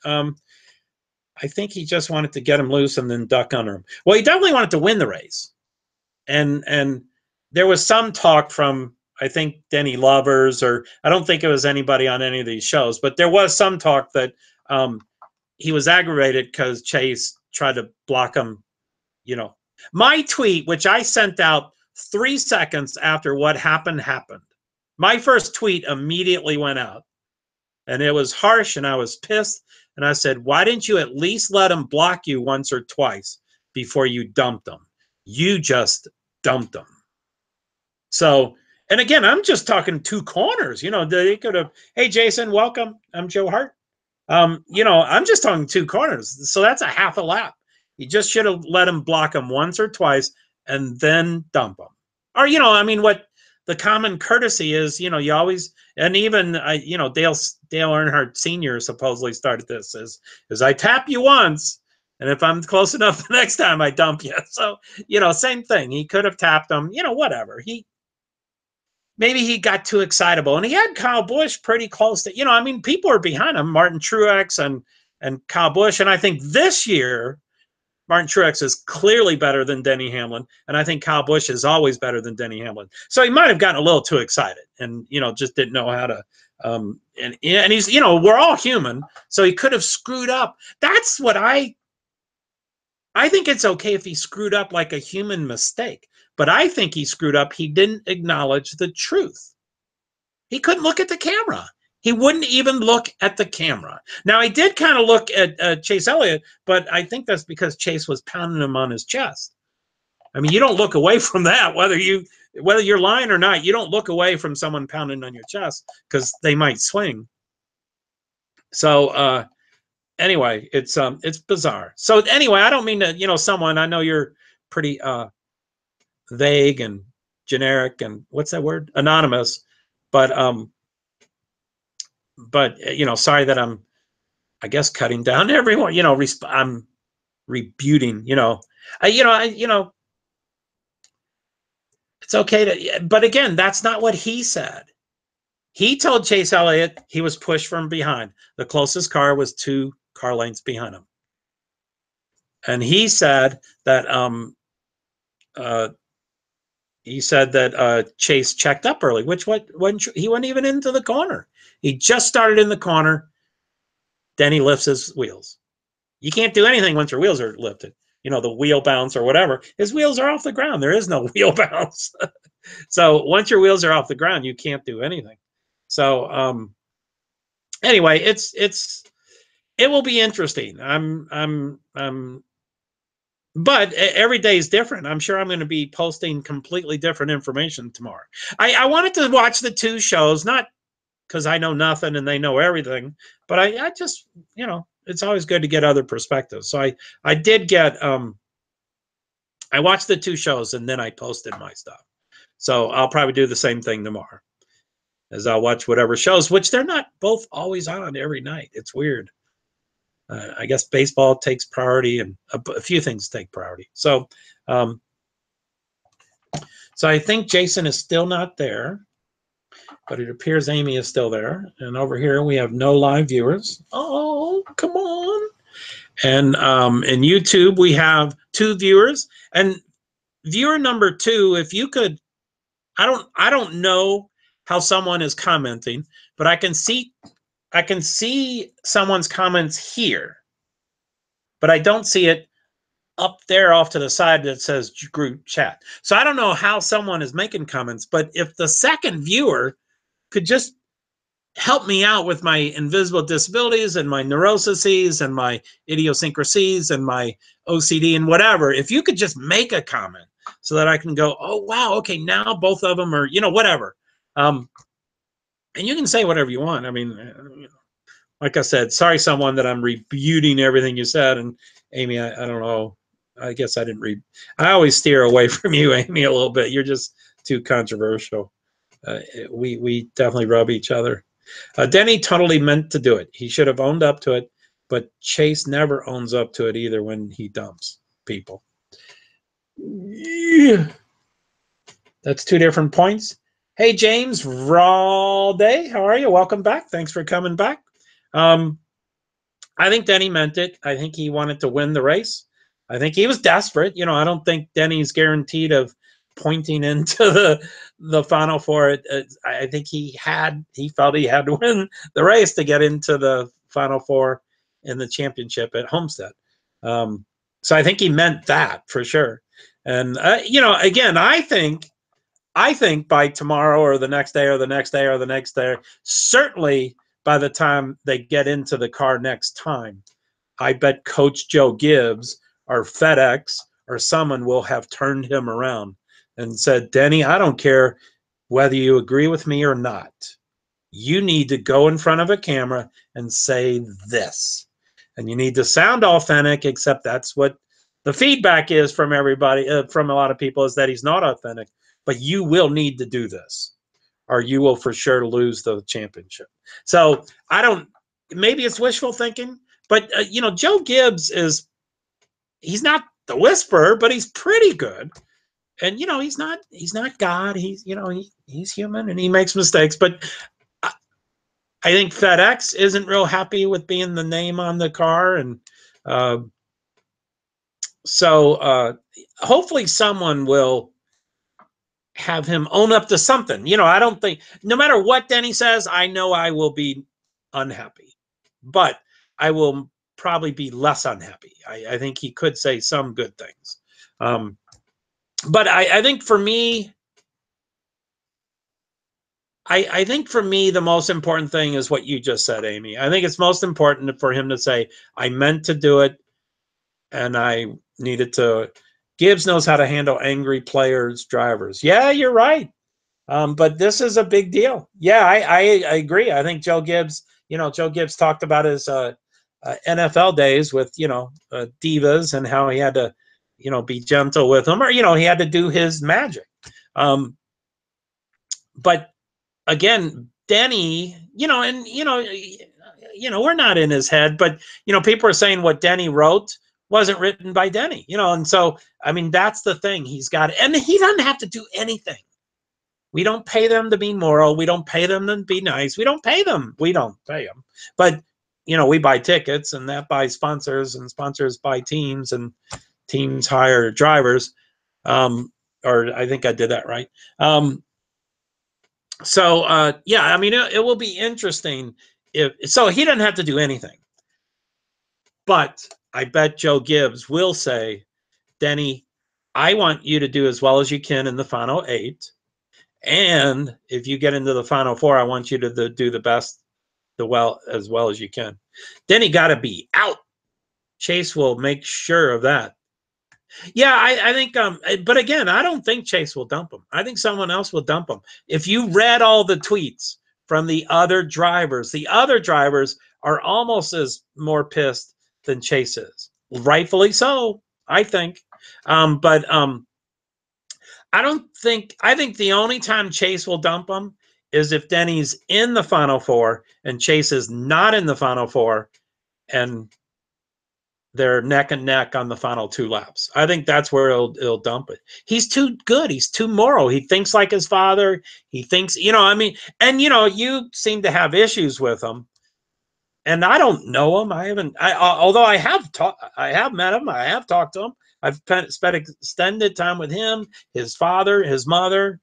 A: I think he just wanted to get him loose and then duck under him. Well, he definitely wanted to win the race, and there was some talk from, I think, Denny Lovers, or I don't think it was anybody on any of these shows, but there was some talk that he was aggravated because Chase tried to block him. You know, my tweet, which I sent out 3 seconds after what happened. My first tweet immediately went out, and it was harsh, and I was pissed. And I said, why didn't you at least let him block you once or twice before you dumped him? You just dumped him. So, and again, I'm just talking 2 corners. You know, they could have, hey, Jason, welcome. I'm Joe Hart. You know, I'm just talking 2 corners. So that's a half a lap. You just should have let him block him once or twice and then dump him. Or, you know, I mean, what the common courtesy is, you know, you always, and even, you know, Dale Earnhardt Sr. supposedly started this is I tap you once, and if I'm close enough the next time, I dump you. So, you know, same thing. He could have tapped him, you know, whatever. Maybe he got too excitable, and he had Kyle Busch pretty close to, you know, I mean, people are behind him, Martin Truex and Kyle Busch. And I think this year, Martin Truex is clearly better than Denny Hamlin, and I think Kyle Busch is always better than Denny Hamlin. So he might have gotten a little too excited, and you know, just didn't know how to. And he's, you know, we're all human, so he could have screwed up. That's what I think it's okay if he screwed up like a human mistake, but I think he screwed up. He didn't acknowledge the truth. He couldn't look at the camera. He wouldn't even look at the camera. Now, he did kind of look at Chase Elliott, but I think that's because Chase was pounding him on his chest. I mean, you don't look away from that, whether you're lying or not. You don't look away from someone pounding on your chest, because they might swing. So anyway, it's bizarre. So anyway, I don't mean to, you know, someone, I know you're pretty vague and generic and what's that word? Anonymous, but you know, sorry that I'm, I guess, cutting down everyone. You know, I'm rebuting. You know, it's okay to. But again, that's not what he said. He told Chase Elliott he was pushed from behind. The closest car was 2 car lengths behind him, and he said that Chase checked up early, which he wasn't even into the corner. He just started in the corner. Then he lifts his wheels. You can't do anything once your wheels are lifted. You know, the wheel bounce or whatever. His wheels are off the ground. There is no wheel bounce. So once your wheels are off the ground, you can't do anything. So anyway, it will be interesting. But every day is different. I'm sure I'm going to be posting completely different information tomorrow. I wanted to watch the two shows, not because I know nothing and they know everything, but I just, you know, it's always good to get other perspectives. So I did get, I watched the two shows and then I posted my stuff. So I'll probably do the same thing tomorrow, as I'll watch whatever shows, which they're not both always on every night. It's weird. I guess baseball takes priority and a few things take priority. So I think Jason is still not there, but it appears Amy is still there. And over here we have no live viewers. Oh, come on. And in YouTube we have 2 viewers. And viewer number 2, if you could, I don't know how someone is commenting, but I can see someone's comments here, but I don't see it up there off to the side that says group chat. So I don't know how someone is making comments, but if the second viewer could just help me out with my invisible disabilities and my neuroses and my idiosyncrasies and my OCD and whatever, if you could just make a comment so that I can go, oh, wow, okay, now both of them are, you know, whatever. And you can say whatever you want. I mean, like I said, sorry, someone, that I'm rebuting everything you said. And Amy, I don't know. I guess I didn't read. I always steer away from you, Amy, a little bit. You're just too controversial. We definitely rub each other. Denny totally meant to do it. He should have owned up to it, but Chase never owns up to it either when he dumps people. Yeah. That's 2 different points. Hey, James, raw day. How are you? Welcome back. Thanks for coming back. I think Denny meant it. I think he wanted to win the race. I think he was desperate. You know, I don't think Denny's guaranteed of pointing into the Final Four. I think he felt he had to win the race to get into the Final Four in the championship at Homestead. So I think he meant that for sure. And you know, again, I think by tomorrow or the next day or the next day or the next day, certainly by the time they get into the car next time, I bet Coach Joe Gibbs or FedEx or someone will have turned him around and said, Denny, I don't care whether you agree with me or not. You need to go in front of a camera and say this. And you need to sound authentic, except that's what the feedback is from everybody, from a lot of people, is that he's not authentic. But you will need to do this, or you will for sure lose the championship. So I don't, maybe it's wishful thinking, but you know, Joe Gibbs he's not the whisperer, but he's pretty good. And you know, he's not God. He's, you know, he's human and he makes mistakes. But I think FedEx isn't real happy with being the name on the car, and so hopefully someone will have him own up to something. You know, I don't think, no matter what Denny says, I know I will be unhappy, but I will probably be less unhappy. I think he could say some good things. But I think for me, I think for me, the most important thing is what you just said, Amy. I think it's most important for him to say, I meant to do it and I needed to. Gibbs knows how to handle angry players, drivers. Yeah, you're right. But this is a big deal. Yeah, I agree. I think Joe Gibbs, you know, Joe Gibbs talked about his NFL days with, you know, divas and how he had to, you know, be gentle with them, or, you know, he had to do his magic. But again, Denny, you know, and, you know, we're not in his head, but, you know, people are saying what Denny wrote wasn't written by Denny, you know, and so, I mean, that's the thing. He's got, and he doesn't have to do anything. We don't pay them to be moral. We don't pay them to be nice. We don't pay them. We don't pay them. But, you know, we buy tickets and that buys sponsors and sponsors buy teams and teams hire drivers. Or I think I did that right. So, yeah, I mean, it will be interesting. So he doesn't have to do anything. But I bet Joe Gibbs will say, Denny, I want you to do as well as you can in the final 8. And if you get into the Final Four, I want you to do the best, as well as you can. Then he got to be out. Chase will make sure of that. Yeah, I think, but again, I don't think Chase will dump him. I think someone else will dump him. If you read all the tweets from the other drivers are almost as more pissed than Chase is. Rightfully so, I think. But I think the only time Chase will dump him is if Denny's in the Final Four and Chase is not in the Final Four and they're neck and neck on the final 2 laps. I think that's where it'll dump it. He's too good. He's too moral. He thinks like his father. He thinks, I mean, and you seem to have issues with him. And I don't know him. Although I have met him. I have talked to him. I've spent extended time with him, his father, his mother,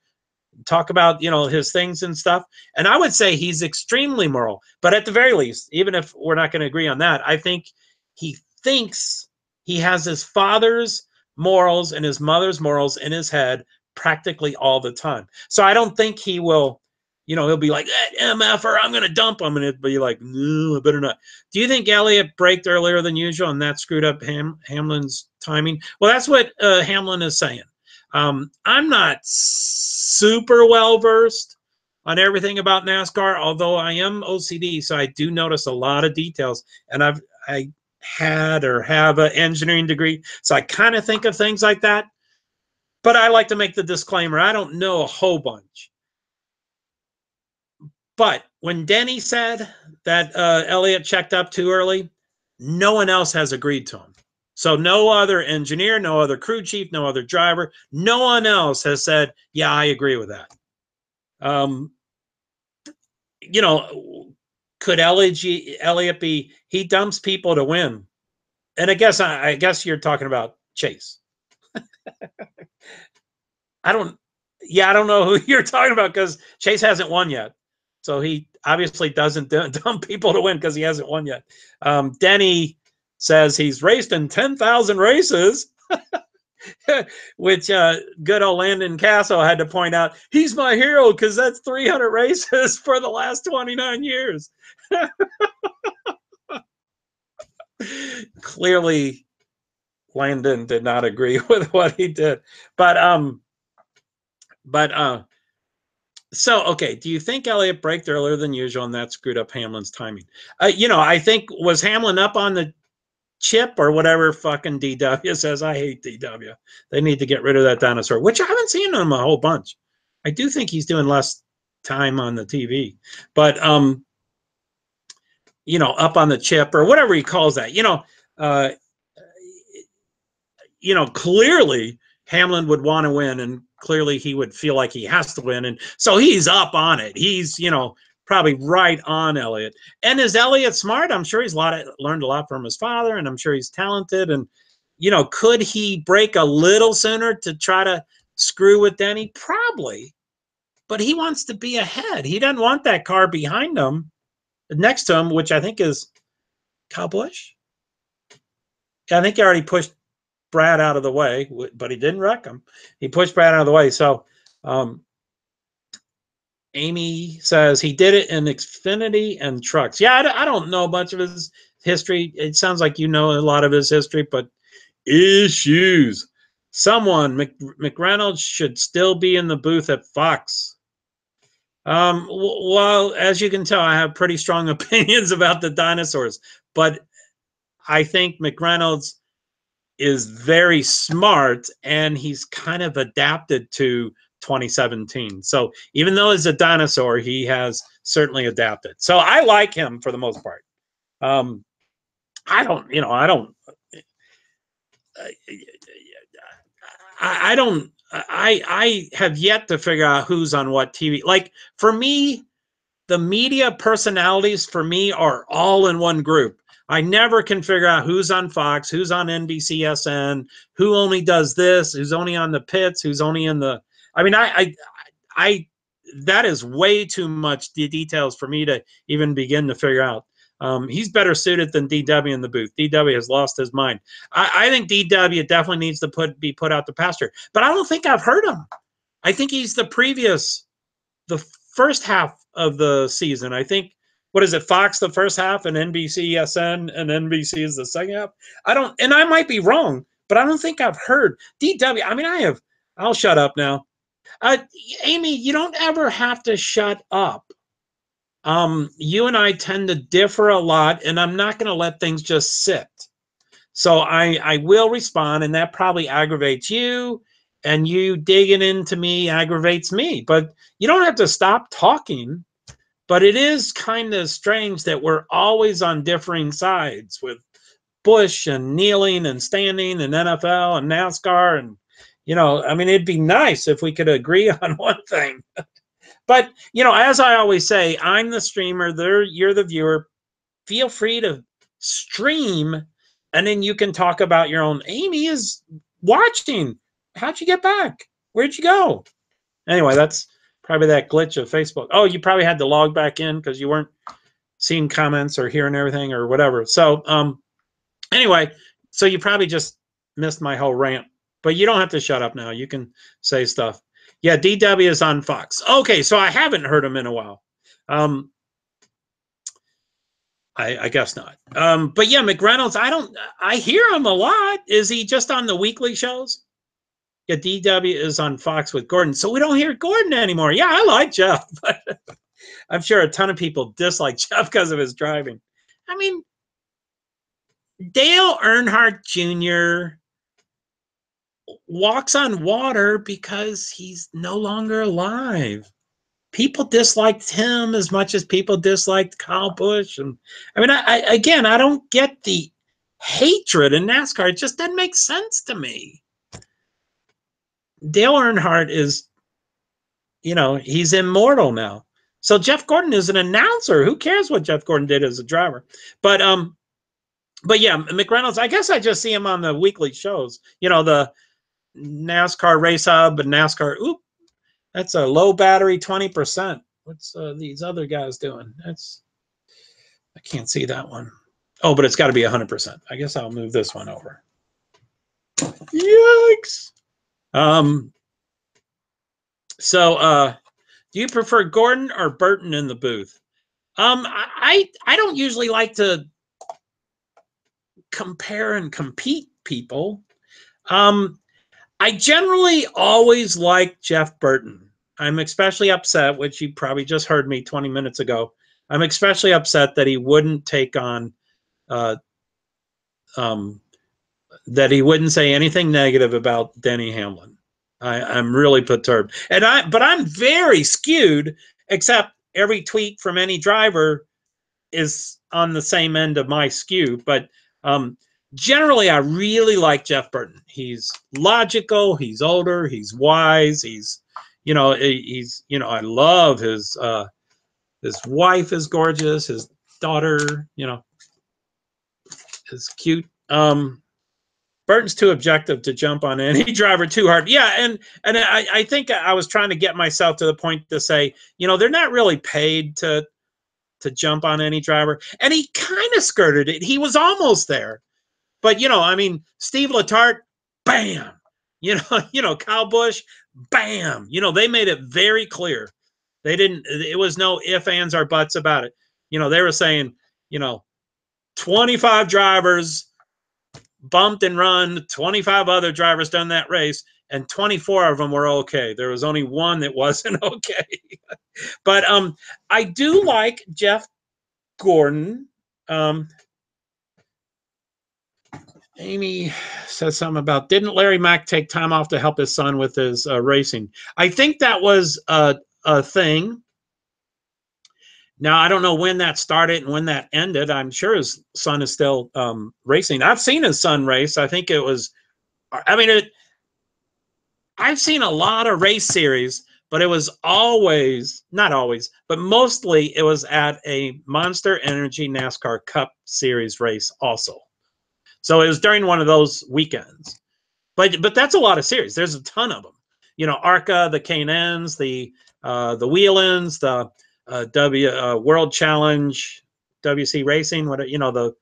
A: talk about, his things and stuff. And I would say he's extremely moral. But at the very least, even if we're not going to agree on that, I think he thinks he has his father's morals and his mother's morals in his head practically all the time. So I don't think he will, he'll be like, MFer, I'm going to dump him. And it'd be like, no, I better not. Do you think Elliott braked earlier than usual and that screwed up Hamlin's timing? Well, that's what Hamlin is saying. I'm not super well versed on everything about NASCAR, although I am OCD, so I do notice a lot of details. And I had or have an engineering degree, so I kind of think of things like that. But I like to make the disclaimer, I don't know a whole bunch. But when Denny said that Elliott checked up too early, no one else has agreed to him. So no other engineer, no other crew chief, no other driver, no one else has said, yeah, I agree with that. Could Elliott be, he dumps people to win? And I guess you're talking about Chase. I don't know who you're talking about because Chase hasn't won yet. So he obviously doesn't dump people to win because he hasn't won yet. Denny says he's raced in 10,000 races, which good old Landon Casso had to point out, he's my hero because that's 300 races for the last 29 years. Clearly, Landon did not agree with what he did. So, okay, do you think Elliott braked earlier than usual and that screwed up Hamlin's timing? I think, was Hamlin up on the chip or whatever fucking DW says? I hate DW. They need to get rid of that dinosaur, which I haven't seen him a whole bunch. I do think he's doing less time on the TV. But, up on the chip or whatever he calls that, clearly Hamlin would want to win, and clearly he would feel like he has to win. And so he's up on it. He's, probably right on Elliott. And is Elliott smart? I'm sure he's learned a lot from his father, and I'm sure he's talented. And, could he break a little sooner to try to screw with Denny? Probably. But he wants to be ahead. He doesn't want that car behind him, next to him, which I think is Kyle Busch. I think he already pushed Brad out of the way, but he didn't wreck him. He pushed Brad out of the way. So Amy says he did it in Xfinity and trucks. Yeah, I don't know much of his history. It sounds like you know a lot of his history, but issues. Someone, McReynolds should still be in the booth at Fox. Well, as you can tell, I have pretty strong opinions about the dinosaurs, but I think McReynolds is very smart, and he's kind of adapted to 2017. So even though he's a dinosaur, he has certainly adapted. So I like him for the most part. I have yet to figure out who's on what TV. Like, for me, the media personalities for me are all in one group. I never can figure out who's on Fox, who's on NBCSN, who only does this, who's only on the pits, who's only in the. I mean, that is way too much details for me to even begin to figure out. He's better suited than DW in the booth. DW has lost his mind. I think DW definitely needs to be put out the pasture, but I don't think I've heard him. I think he's the previous the first half of the season. I think, what is it, Fox the first half and NBCSN and NBC is the second half? I don't, and I might be wrong, but I don't think I've heard DW. I mean, I'll shut up now. Amy, you don't ever have to shut up. You and I tend to differ a lot, and I'm not going to let things just sit. So I will respond, and that probably aggravates you, and you digging into me aggravates me. But you don't have to stop talking. But it is kind of strange that we're always on differing sides with Bush and kneeling and standing and NFL and NASCAR. And, you know, I mean, it'd be nice if we could agree on one thing. But, you know, as I always say, I'm the streamer, you're the viewer. Feel free to stream, and then you can talk about your own. Amy is watching. How'd you get back? Where'd you go? Anyway, that's probably that glitch of Facebook. Oh, you probably had to log back in because you weren't seeing comments or hearing everything or whatever. So anyway, so you probably just missed my whole rant. But you don't have to shut up now. You can say stuff. Yeah, DW is on Fox. Okay, so I haven't heard him in a while. I guess not. But yeah, McReynolds, I hear him a lot. Is he just on the weekly shows? Yeah, DW is on Fox with Gordon. So we don't hear Gordon anymore. Yeah, I like Jeff, but I'm sure a ton of people dislike Jeff because of his driving. I mean, Dale Earnhardt Jr. walks on water because he's no longer alive. People disliked him as much as people disliked Kyle Busch. And I mean, I don't get the hatred in NASCAR. It just doesn't make sense to me. Dale Earnhardt is, you know, he's immortal now. So Jeff Gordon is an announcer. Who cares what Jeff Gordon did as a driver? But yeah, McReynolds, I guess I just see him on the weekly shows. You know, the NASCAR Race Hub and NASCAR. Oop, that's a low battery, 20%. What's these other guys doing? I can't see that one. Oh, but it's got to be 100%. I guess I'll move this one over. Yikes. So do you prefer Gordon or Burton in the booth? I don't usually like to compare and compete people. I generally always like Jeff Burton. I'm especially upset, which you probably just heard me 20 minutes ago. I'm especially upset that he wouldn't take on, that he wouldn't say anything negative about Denny Hamlin. I'm really perturbed. But I'm very skewed, except every tweet from any driver is on the same end of my skew. But generally, I really like Jeff Burton. He's logical. He's older. He's wise. He's, you know, I love his wife is gorgeous. His daughter, you know, is cute. Burton's too objective to jump on any driver too hard. Yeah, and I think I was trying to get myself to the point to say, you know, they're not really paid to jump on any driver. And he kind of skirted it. He was almost there. But, you know, I mean, Steve Letarte, bam. You know, Kyle Busch, bam. You know, they made it very clear. It was no ifs, ands, or buts about it. You know, they were saying, you know, 25 drivers bumped and run, 25 other drivers done that race, and 24 of them were okay. There was only one that wasn't okay. But I do like Jeff Gordon. Amy says something about, didn't Larry Mack take time off to help his son with his racing? I think that was a thing. Now, I don't know when that started and when that ended. I'm sure his son is still racing. I've seen his son race. I think it was, I mean, I've seen a lot of race series, but it was always, not always, but mostly it was at a Monster Energy NASCAR Cup Series race also. So it was during one of those weekends. But that's a lot of series. There's a ton of them. You know, ARCA, the K&Ns, the Wheel-Ins, the World Challenge, WC Racing, what, you know, the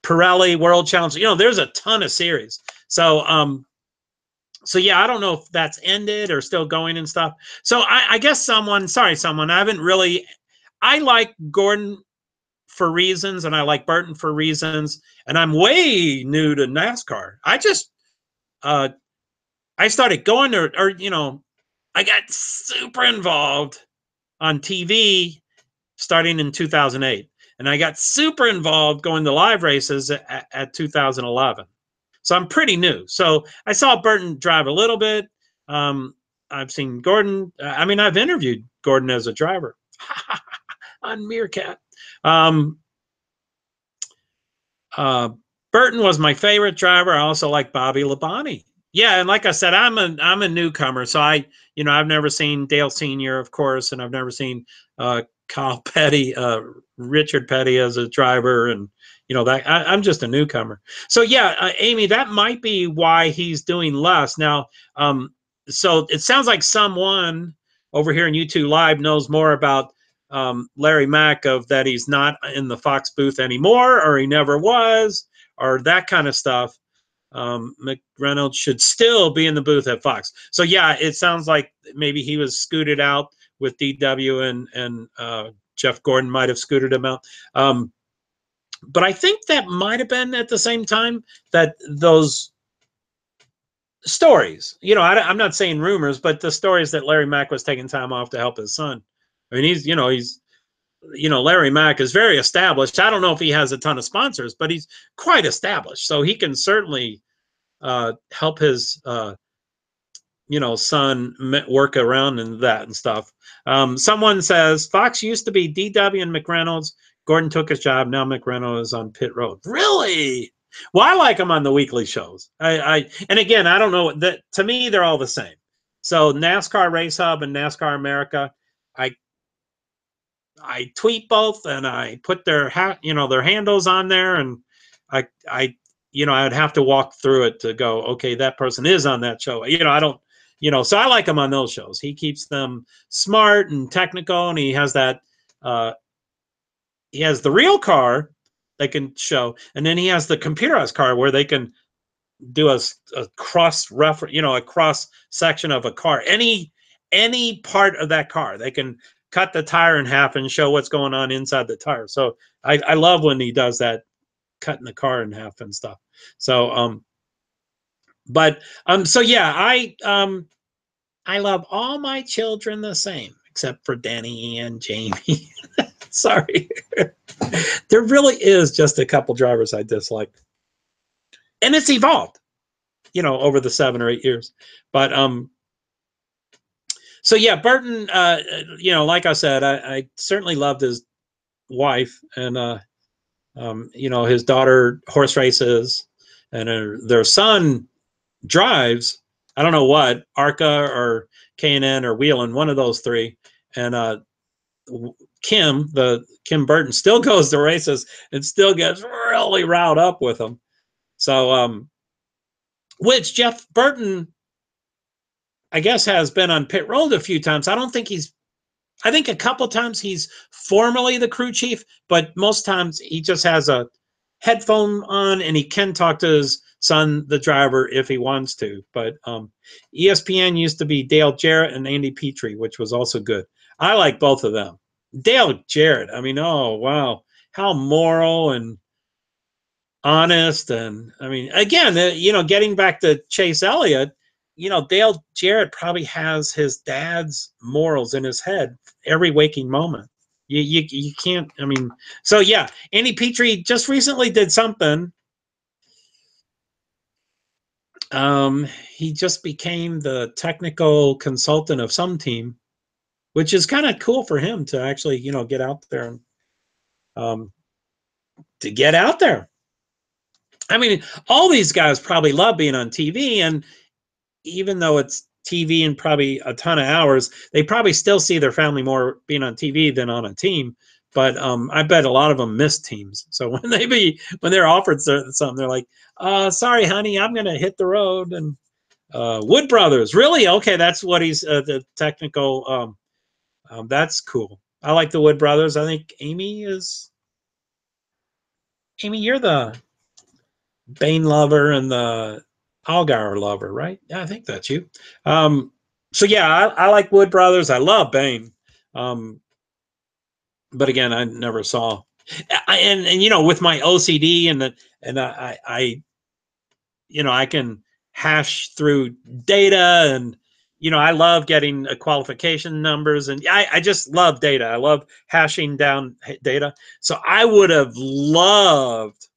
A: Pirelli World Challenge. You know, there's a ton of series. So So yeah, I don't know if that's ended or still going and stuff. So I guess someone, sorry, someone, I haven't really, I like Gordon for reasons and I like Burton for reasons, and I'm way new to NASCAR. Uh, I started going to, or, you know, I got super involved on TV starting in 2008. And I got super involved going to live races at 2011. So I'm pretty new. So I saw Burton drive a little bit. Um, I've seen Gordon. I mean, I've interviewed Gordon as a driver on Meerkat. Um, uh, Burton was my favorite driver. I also like Bobby Labonte. Yeah, and like I said, I'm a newcomer, so I've never seen Dale Senior, of course, and I've never seen Kyle Petty, Richard Petty as a driver, and that I'm just a newcomer. So yeah, Amy, that might be why he's doing less now. So it sounds like someone over here in YouTube Live knows more about Larry Mack, of that he's not in the Fox booth anymore, or he never was, or that kind of stuff. McReynolds should still be in the booth at Fox. So yeah, it sounds like maybe he was scooted out with DW, and Jeff Gordon might have scooted him out. But I think that might have been at the same time that those stories, I'm not saying rumors, but the stories that Larry Mack was taking time off to help his son. I mean, Larry Mack is very established. I don't know if he has a ton of sponsors, but he's quite established. So he can certainly help his son work around and that and stuff. Someone says Fox used to be DW and McReynolds. Gordon took his job. Now McReynolds is on pit road. Really? Well, I like him on the weekly shows. And again, I don't know that, to me they're all the same. So NASCAR Race Hub and NASCAR America, I tweet both, and I put their their handles on there, and I I'd have to walk through it to go, okay, that person is on that show. I don't, so I like him on those shows. He keeps them smart and technical, and he has that he has the real car they can show, and then he has the computerized car where they can do a cross reference, a cross section of a car, any part of that car. They can cut the tire in half and show what's going on inside the tire. So I love when he does that, cutting the car in half and stuff. So so yeah, I love all my children the same, except for Danny and Jamie. Sorry. There really is just a couple drivers I dislike. And it's evolved, over the 7 or 8 years. But so yeah, Burton, like I said, I certainly loved his wife, and his daughter horse races, and their son drives, I don't know what, ARCA or K&N or Whelen, one of those three. And Kim Burton still goes to races and still gets really riled up with them. So which Jeff Burton, I guess, has been on pit road a few times. I think a couple times he's formally the crew chief, but most times he just has a headphone on and he can talk to his son, the driver, if he wants to. But ESPN used to be Dale Jarrett and Andy Petrie, which was also good. I like both of them. Dale Jarrett, I mean, oh, wow. How moral and honest. And I mean, again, getting back to Chase Elliott, Dale Jarrett probably has his dad's morals in his head every waking moment. You can't, I mean, so yeah, Andy Petrie just recently did something. He just became the technical consultant of some team, which is kind of cool for him to actually, get out there and to get out there. I mean, all these guys probably love being on TV, and even though it's TV and probably a ton of hours, they probably still see their family more being on TV than on a team. But I bet a lot of them miss teams. So when they're offered something, they're like, "Sorry, honey, I'm going to hit the road." And Wood Brothers, really? Okay, that's what he's the technical. That's cool. I like the Wood Brothers. I think Amy, you're the Bane lover and the Allgaier lover, right? Yeah, I think that's you. So yeah, I like Wood Brothers. I love Bain. But again, I never saw. And you know, with my OCD and I you know, I can hash through data, and you know, I love getting qualification numbers, and I just love data. I love hashing down data. So I would have loved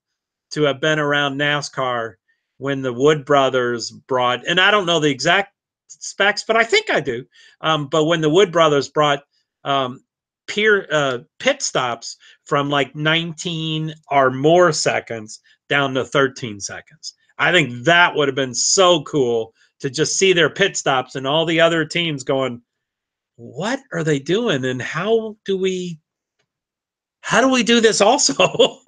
A: to have been around NASCAR when the Wood brothers brought, and I don't know the exact specs, but I think I do. But when the Wood brothers brought pit stops from like 19 or more seconds down to 13 seconds. I think that would have been so cool to just see their pit stops and all the other teams going, what are they doing? And how do we do this also?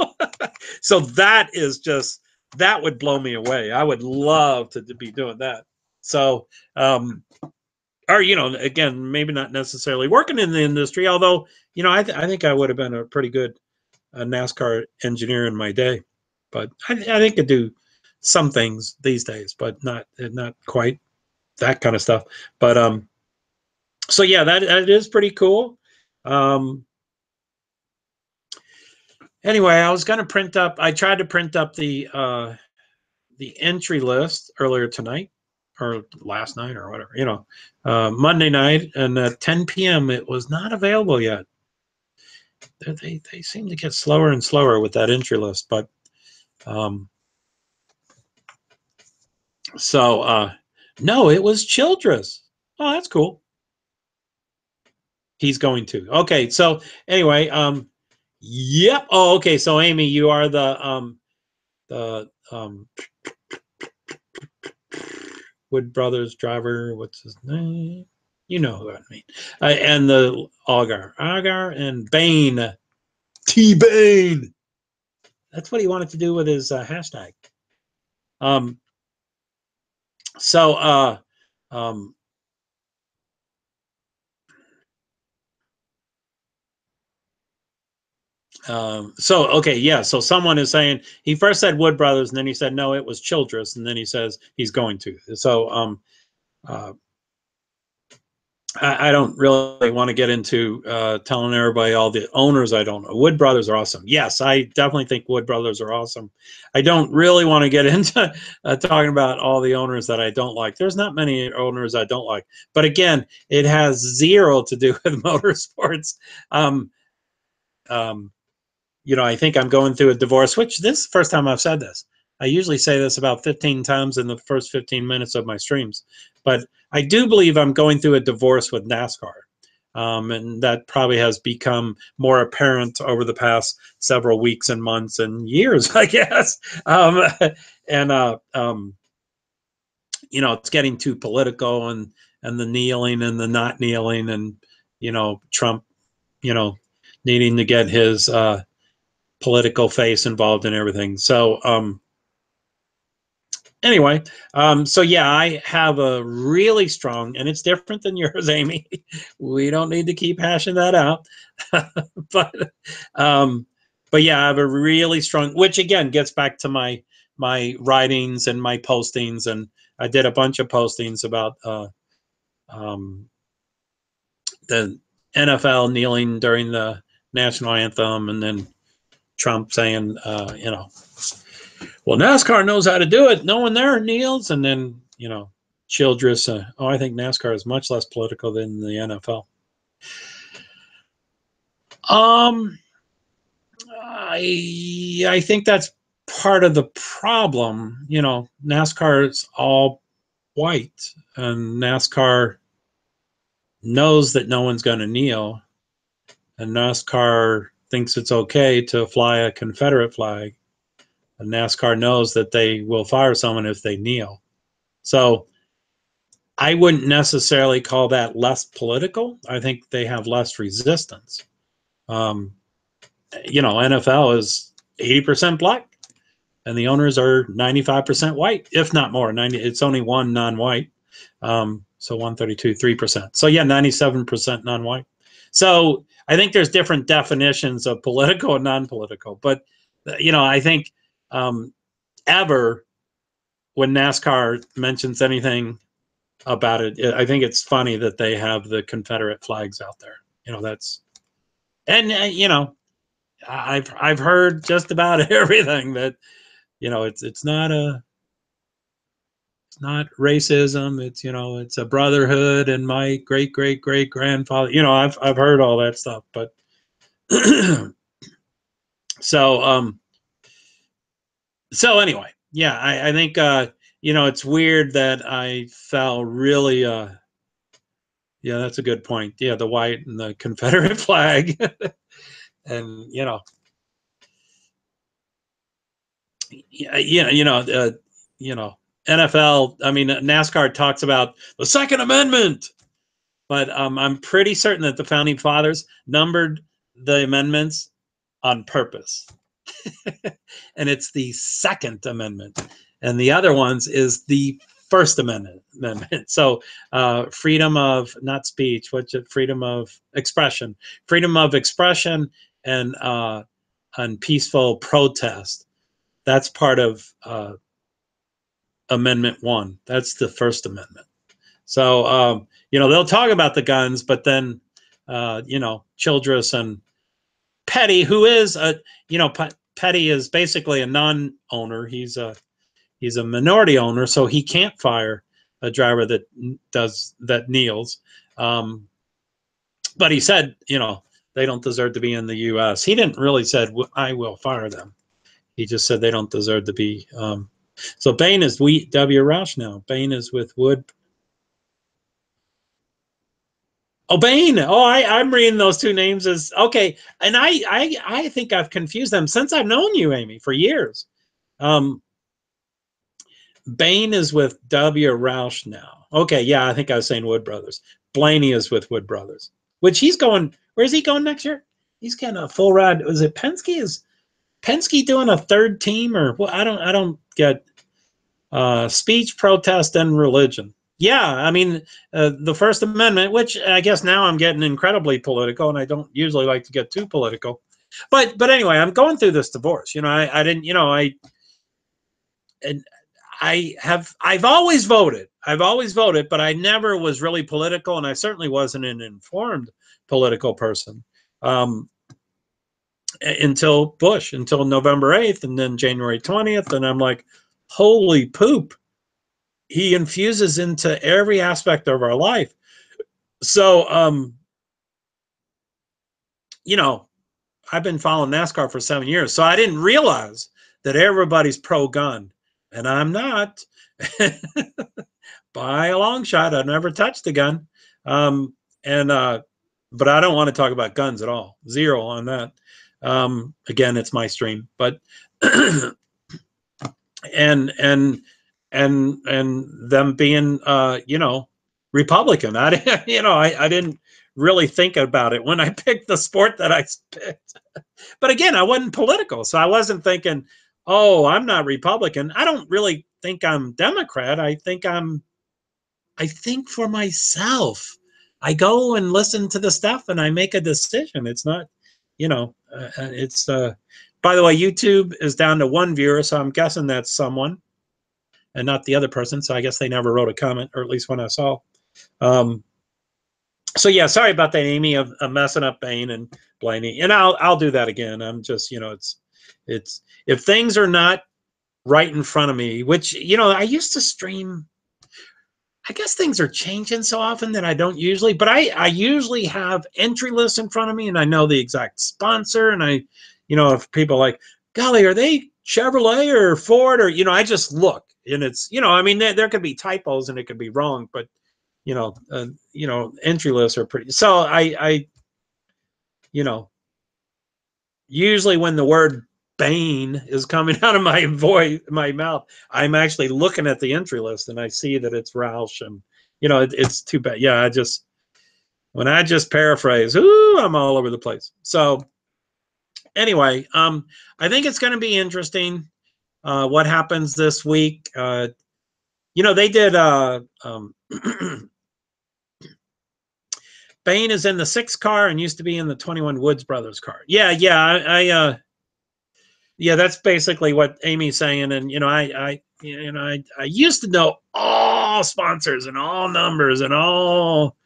A: So that is just, that would blow me away. I would love to be doing that. So, or, you know, again, maybe not necessarily working in the industry, although, you know, I think I would have been a pretty good NASCAR engineer in my day. But I think I do some things these days, but not quite that kind of stuff. But so yeah, that is pretty cool. Anyway, I was going to print up. I tried to print up the entry list earlier tonight, or last night, or whatever. You know, Monday night, and at 10 p.m. it was not available yet. They seem to get slower and slower with that entry list, but so no, it was Childress. Oh, that's cool. He's going to. Okay, so anyway, yep. Oh, okay. So Amy, you are the Wood Brothers driver. What's his name? You know who I mean. And the Allgaier and Bain, T Bain. That's what he wanted to do with his hashtag. So so okay, yeah. So someone is saying he first said Wood Brothers, and then he said no, it was Childress, and then he says he's going to. So uh, I don't really want to get into telling everybody all the owners I don't know. Wood Brothers are awesome. Yes, I definitely think Wood Brothers are awesome. I don't really want to get into talking about all the owners that I don't like. There's not many owners I don't like. But again, it has zero to do with motorsports. Um, you know, I think I'm going through a divorce, which this is the first time I've said this. I usually say this about 15 times in the first 15 minutes of my streams, but I do believe I'm going through a divorce with NASCAR. And that probably has become more apparent over the past several weeks and months and years, I guess. And you know, it's getting too political, and the kneeling and the not kneeling, and you know, Trump, you know, needing to get his political face involved in everything. So anyway, so yeah, I have a really strong, and it's different than yours, Amy. We don't need to keep hashing that out. but but yeah, I have a really strong, which again gets back to my writings and my postings, and I did a bunch of postings about the NFL kneeling during the national anthem, and then Trump saying, you know, well, NASCAR knows how to do it. No one there kneels. And then, you know, Childress, oh, I think NASCAR is much less political than the NFL. I think that's part of the problem. You know, NASCAR is all white, and NASCAR knows that no one's going to kneel, and NASCAR thinks it's okay to fly a Confederate flag, and NASCAR knows that they will fire someone if they kneel. So I wouldn't necessarily call that less political. I think they have less resistance. You know, NFL is 80% black, and the owners are 95% white, if not more. 90. It's only one non-white, so 132, 3%. So yeah, 97% non-white. So I think there's different definitions of political and non-political. But you know, I think ever when NASCAR mentions anything about it, I think it's funny that they have the Confederate flags out there. You know, that's, and you know, I've heard just about everything that, you know, it's not racism. It's, you know, it's a brotherhood, and my great great great grandfather. You know, I've heard all that stuff, but so so anyway, yeah, I think you know, it's weird that I fell really yeah, that's a good point. Yeah, the white and the Confederate flag. And yeah, you know, NFL. I mean, NASCAR talks about the Second Amendment, but I'm pretty certain that the founding fathers numbered the amendments on purpose, and it's the Second Amendment, and the other ones is the First Amendment. So, freedom of not speech, what's it? Freedom of expression, and peaceful protest. That's part of Amendment 1. That's the First Amendment. So, you know, they'll talk about the guns, but then, you know, Childress and Petty, who is you know, Petty is basically a non-owner. He's a minority owner, so he can't fire a driver that kneels. But he said, you know, they don't deserve to be in the U.S. He didn't really said I will fire them. He just said they don't deserve to be. So Bain is W. Roush now. Bain is with Wood. Oh, Bain. Oh, I'm reading those two names as okay. And I think I've confused them since I've known you, Amy, for years. Bain is with W. Roush now. Okay, yeah, I think I was saying Wood Brothers. Blaney is with Wood Brothers, which he's going. Where's he going next year? He's getting a full ride. Was it Penske? Is Penske doing a third team, or well, I don't get speech, protest, and religion. Yeah, I mean, the First Amendment, which I guess now I'm getting incredibly political, and I don't usually like to get too political. But anyway, I'm going through this divorce. You know, I didn't, you know, and I've always voted. I've always voted, but I never was really political, and I certainly wasn't an informed political person until Bush, until November 8th, and then January 20th, and I'm like, holy poop. He infuses into every aspect of our life. So, you know, I've been following NASCAR for 7 years, so I didn't realize that everybody's pro-gun, and I'm not. By a long shot. I never touched a gun, and but I don't want to talk about guns at all. Zero on that. Again, it's my stream, but and them being you know, Republican. I you know, I didn't really think about it when I picked the sport that I picked. But again, I wasn't political, so I wasn't thinking, oh, I'm not Republican. I don't really think I'm Democrat. I think for myself. I go and listen to the stuff and I make a decision. It's not, you know, it's by the way, YouTube is down to 1 viewer, so I'm guessing that's someone and not the other person. So I guess they never wrote a comment, or at least when I saw. So yeah, sorry about that, Amy, of messing up Bain and Blaney. And I'll do that again. I'm just, you know, it's if things are not right in front of me, which, you know, I used to stream. I guess things are changing so often that I don't usually, but I usually have entry lists in front of me and I know the exact sponsor. And I, you know, if people are like, golly, are they Chevrolet or Ford? Or, you know, I just look and it's, you know, I mean, there could be typos and it could be wrong, but, you know, entry lists are pretty, so you know, usually when the word Bain is coming out of my voice, my mouth, I'm actually looking at the entry list and I see that it's Roush, and you know, it's too bad. Yeah, when I just paraphrase, ooh, I'm all over the place. So anyway, I think it's going to be interesting what happens this week. You know, they did Bain is in the 6 car and used to be in the 21 Woods Brothers car. Yeah, Yeah, that's basically what Amy's saying. And I used to know all sponsors and all numbers and all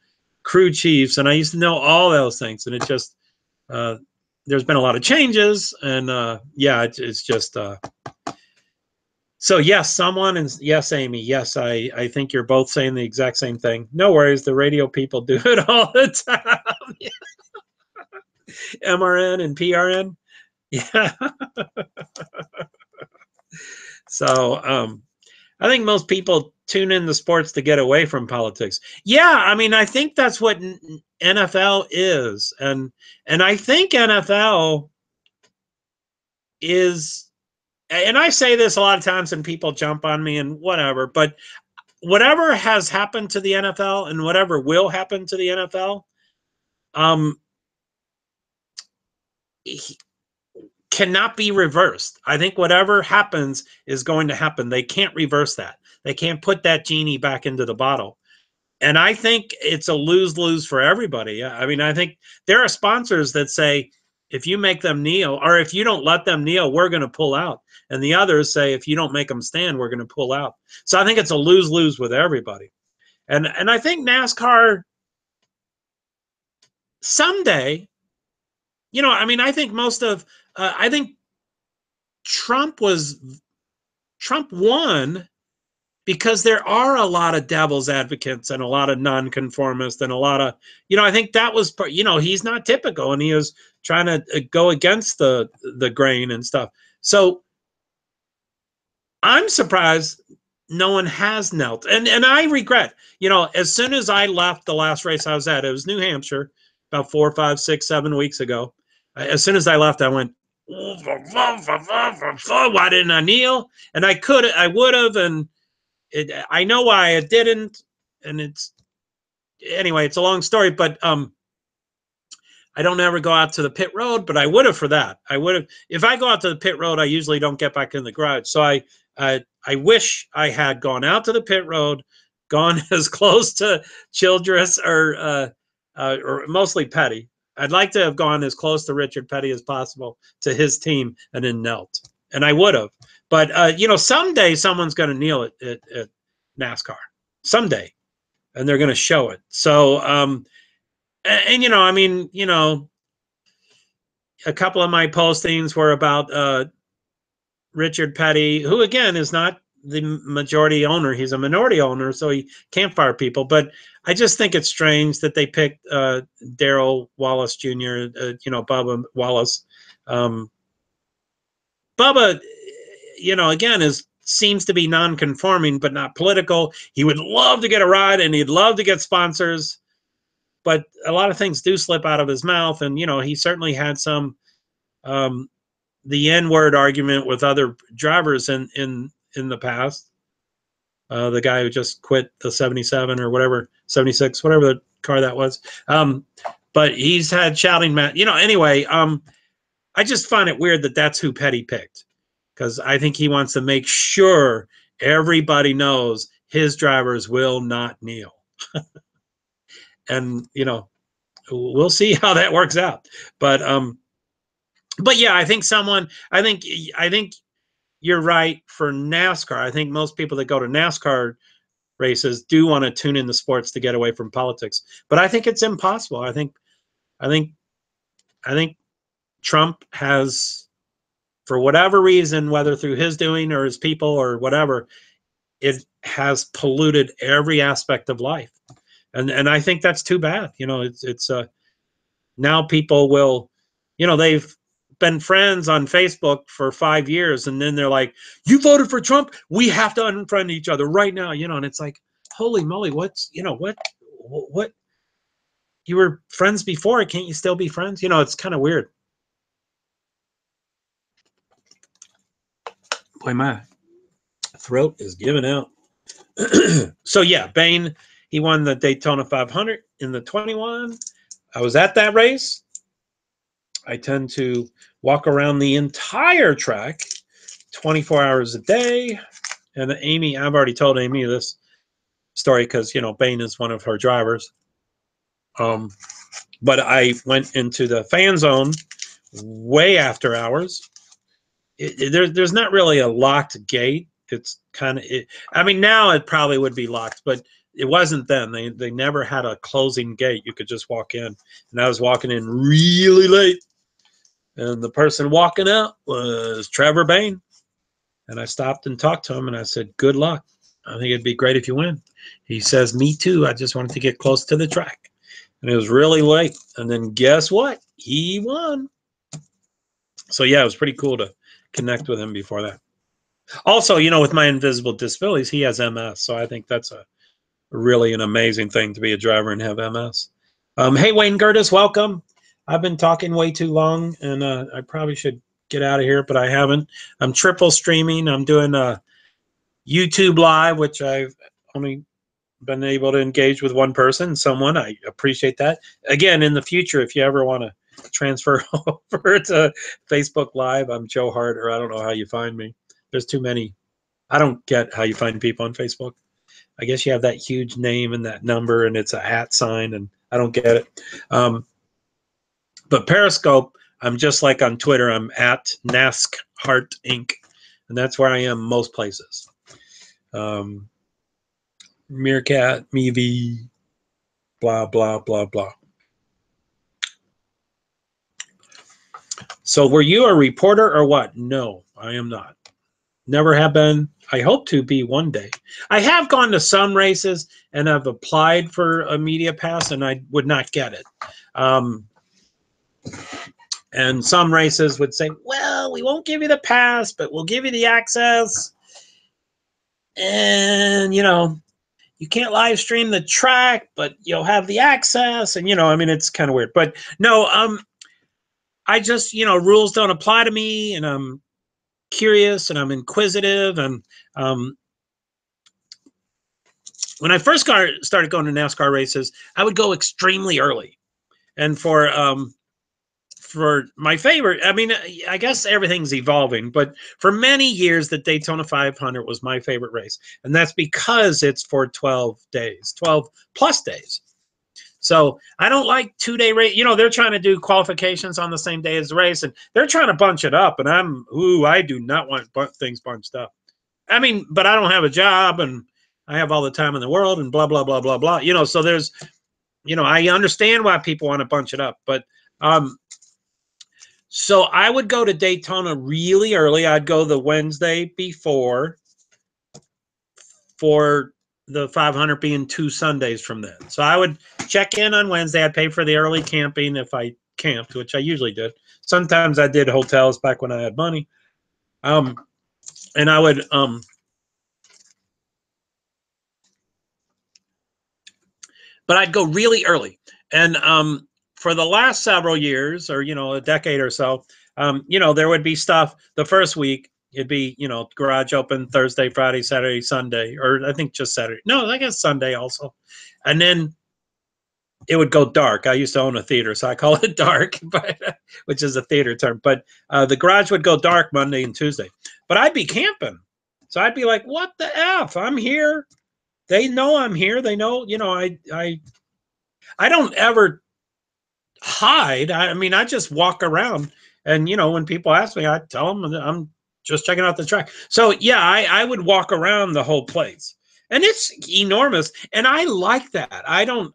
A: crew chiefs, and I used to know all those things. And it just there's been a lot of changes, and yeah, it's just so yes, someone, and yes, Amy, yes, I think you're both saying the exact same thing. No worries, the radio people do it all the time. MRN and PRN. Yeah. So I think most people tune in to sports to get away from politics. Yeah, I mean, I think that's what NFL is, and I think NFL is, and I say this a lot of times, and people jump on me and whatever, but whatever has happened to the NFL and whatever will happen to the NFL, cannot be reversed. I think whatever happens is going to happen. They can't reverse that. They can't put that genie back into the bottle. And I think it's a lose-lose for everybody. I mean, I think there are sponsors that say, if you make them kneel, or if you don't let them kneel, we're going to pull out. And the others say, if you don't make them stand, we're going to pull out. So I think it's a lose-lose with everybody. And I think NASCAR someday, I mean, I think I think Trump won because there are a lot of devil's advocates and a lot of nonconformists and a lot of, I think that was, he's not typical, and he was trying to go against the grain and stuff. So I'm surprised no one has knelt. And I regret, as soon as I left the last race I was at, it was New Hampshire, about 4, 5, 6, 7 weeks ago. As soon as I left, I went, why didn't I kneel? And I would have, and I know why I didn't, and it's a long story. But I don't ever go out to the pit road, but I would have for that. I would have, if I go out to the pit road, I usually don't get back in the garage. So I wish I had gone out to the pit road, gone as close to Childress or mostly Petty. I'd like to have gone as close to Richard Petty as possible to his team and then knelt, and I would have. But someday someone's going to kneel at NASCAR someday, and they're going to show it. So, I mean, a couple of my postings were about Richard Petty, who again is not the majority owner. He's a minority owner, so he can't fire people. But I just think it's strange that they picked Darrell Wallace Jr., Bubba Wallace. Bubba, again, seems to be non-conforming, but not political. He would love to get a ride, and he'd love to get sponsors, but a lot of things do slip out of his mouth. And, he certainly had some, the N-word argument with other drivers in the past. The guy who just quit the 77 or whatever, 76, whatever the car that was. But he's had shouting match, anyway. I just find it weird that that's who Petty picked, because I think he wants to make sure everybody knows his drivers will not kneel. And, we'll see how that works out. But yeah, I think you're right for NASCAR. I think most people that go to NASCAR races do want to tune in the sports to get away from politics. But I think it's impossible. I think Trump has, for whatever reason, whether through his doing or his people or whatever, it has polluted every aspect of life. And I think that's too bad. It's now people will, they've been friends on Facebook for 5 years, and then they're like, you voted for Trump, we have to unfriend each other right now, and it's like, holy moly, what, you were friends before, can't you still be friends? It's kind of weird. Boy, my throat is giving out. So yeah, Bain, he won the Daytona 500 in the 21. I was at that race. I tend to walk around the entire track 24 hours a day. And Amy, I've already told Amy this story because, Bain is one of her drivers. But I went into the fan zone way after hours there's not really a locked gate. It's kind of, I mean, now it probably would be locked, but it wasn't then. They never had a closing gate. You could just walk in. And I was walking in really late. And the person walking out was Trevor Bain. And I stopped and talked to him, and I said, good luck. I think it'd be great if you win. He says, me too. I just wanted to get close to the track. And it was really late. And then guess what? He won. So, yeah, it was pretty cool to connect with him before that. Also, you know, with my invisible disabilities, he has MS. So I think that's really an amazing thing to be a driver and have MS. Hey, Wayne Gertis, welcome. I've been talking way too long, and I probably should get out of here, but I haven't. I'm triple streaming. I'm doing a YouTube Live, which I've only been able to engage with one person, someone. I appreciate that. Again, in the future, if you ever want to transfer over to Facebook Live, I'm Joe Hart, or I don't know how you find me. There's too many. I don't get how you find people on Facebook. I guess you have that huge name and that number, and it's a @ sign, and I don't get it. But Periscope, I'm just like on Twitter. I'm at NASCHart Inc., and that's where I am most places. Meerkat, Meavy, blah, blah, blah, blah. So were you a reporter or what? No, I am not. Never have been. I hope to be one day. I have gone to some races and I've applied for a media pass and I would not get it. And some races would say, well, we won't give you the pass, but we'll give you the access. And, you know, you can't live stream the track, but you'll have the access. And, you know, I mean, it's kind of weird. But no, I just, you know, rules don't apply to me, and I'm curious and I'm inquisitive. And when I first started going to NASCAR races, I would go extremely early. And for my favorite, I mean, I guess everything's evolving, but for many years, the Daytona 500 was my favorite race. And that's because it's for 12 days, 12 plus days. So I don't like 2-day race. You know, they're trying to do qualifications on the same day as the race, and they're trying to bunch it up. And I do not want things bunched up. I mean, but I don't have a job, and I have all the time in the world, and blah, blah, blah, blah, blah. You know, so there's, you know, I understand why people want to bunch it up. But so I would go to Daytona really early. I'd go the Wednesday before, for the 500 being 2 Sundays from then. So I would check in on Wednesday. I'd pay for the early camping if I camped, which I usually did. Sometimes I did hotels back when I had money. And I would but I'd go really early. And for the last several years, or, you know, a decade or so, you know, there would be stuff the first week. It'd be, you know, garage open Thursday, Friday, Saturday, Sunday, or I think just Saturday. No, I guess Sunday also. And then it would go dark. I used to own a theater, so I call it dark, but which is a theater term. But the garage would go dark Monday and Tuesday. But I'd be camping. So I'd be like, what the F? I'm here. They know I'm here. They know, you know, I don't ever hide. I mean, I just walk around, and, you know, when people ask me, I tell them I'm just checking out the track. So yeah, I would walk around the whole place, and it's enormous, and I like that. I don't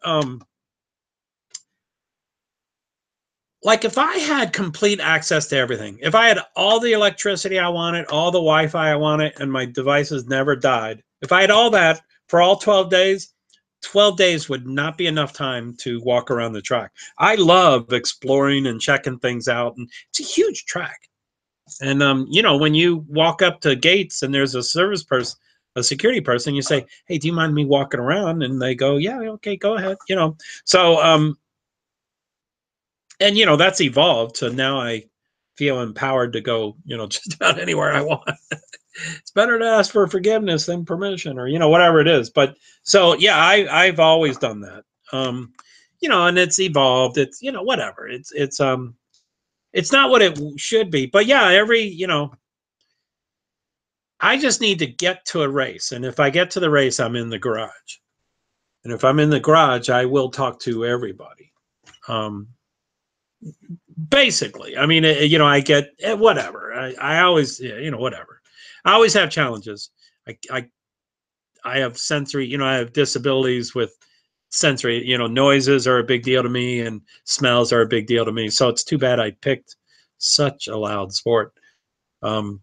A: like, if I had complete access to everything, if I had all the electricity I wanted, all the Wi-Fi I wanted, and my devices never died, if I had all that for all 12 days, 12 days would not be enough time to walk around the track. I love exploring and checking things out, and it's a huge track. And you know, when you walk up to gates and there's a service person, a security person, you say, hey, do you mind me walking around? And they go, yeah, okay, go ahead. You know, so and, you know, that's evolved. So now I feel empowered to go, you know, just about anywhere I want. It's better to ask for forgiveness than permission, or, you know, whatever it is. But so, yeah, I've always done that. You know, and it's evolved. It's, you know, whatever. It's not what it should be. But yeah, you know, I just need to get to a race. And if I get to the race, I'm in the garage. And if I'm in the garage, I will talk to everybody. Basically, I mean, you know, I get whatever. I always, you know, whatever. I always have challenges. I, I, I have sensory, you know, I have disabilities with sensory, you know, noises are a big deal to me and smells are a big deal to me. So it's too bad I picked such a loud sport. Um,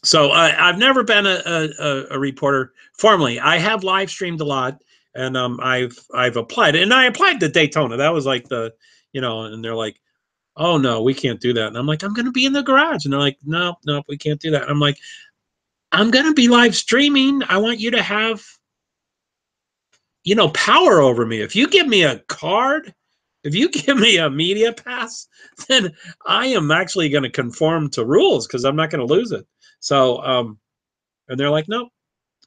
A: so I've never been a reporter formally. I have live streamed a lot, and I've applied, and I applied to Daytona. That was like the, you know, and they're like, oh no, we can't do that. And I'm like, I'm going to be in the garage. And they're like, no, no, we can't do that. And I'm like, I'm going to be live streaming. I want you to have, you know, power over me. If you give me a card, if you give me a media pass, then I am actually going to conform to rules because I'm not going to lose it. So, and they're like, no,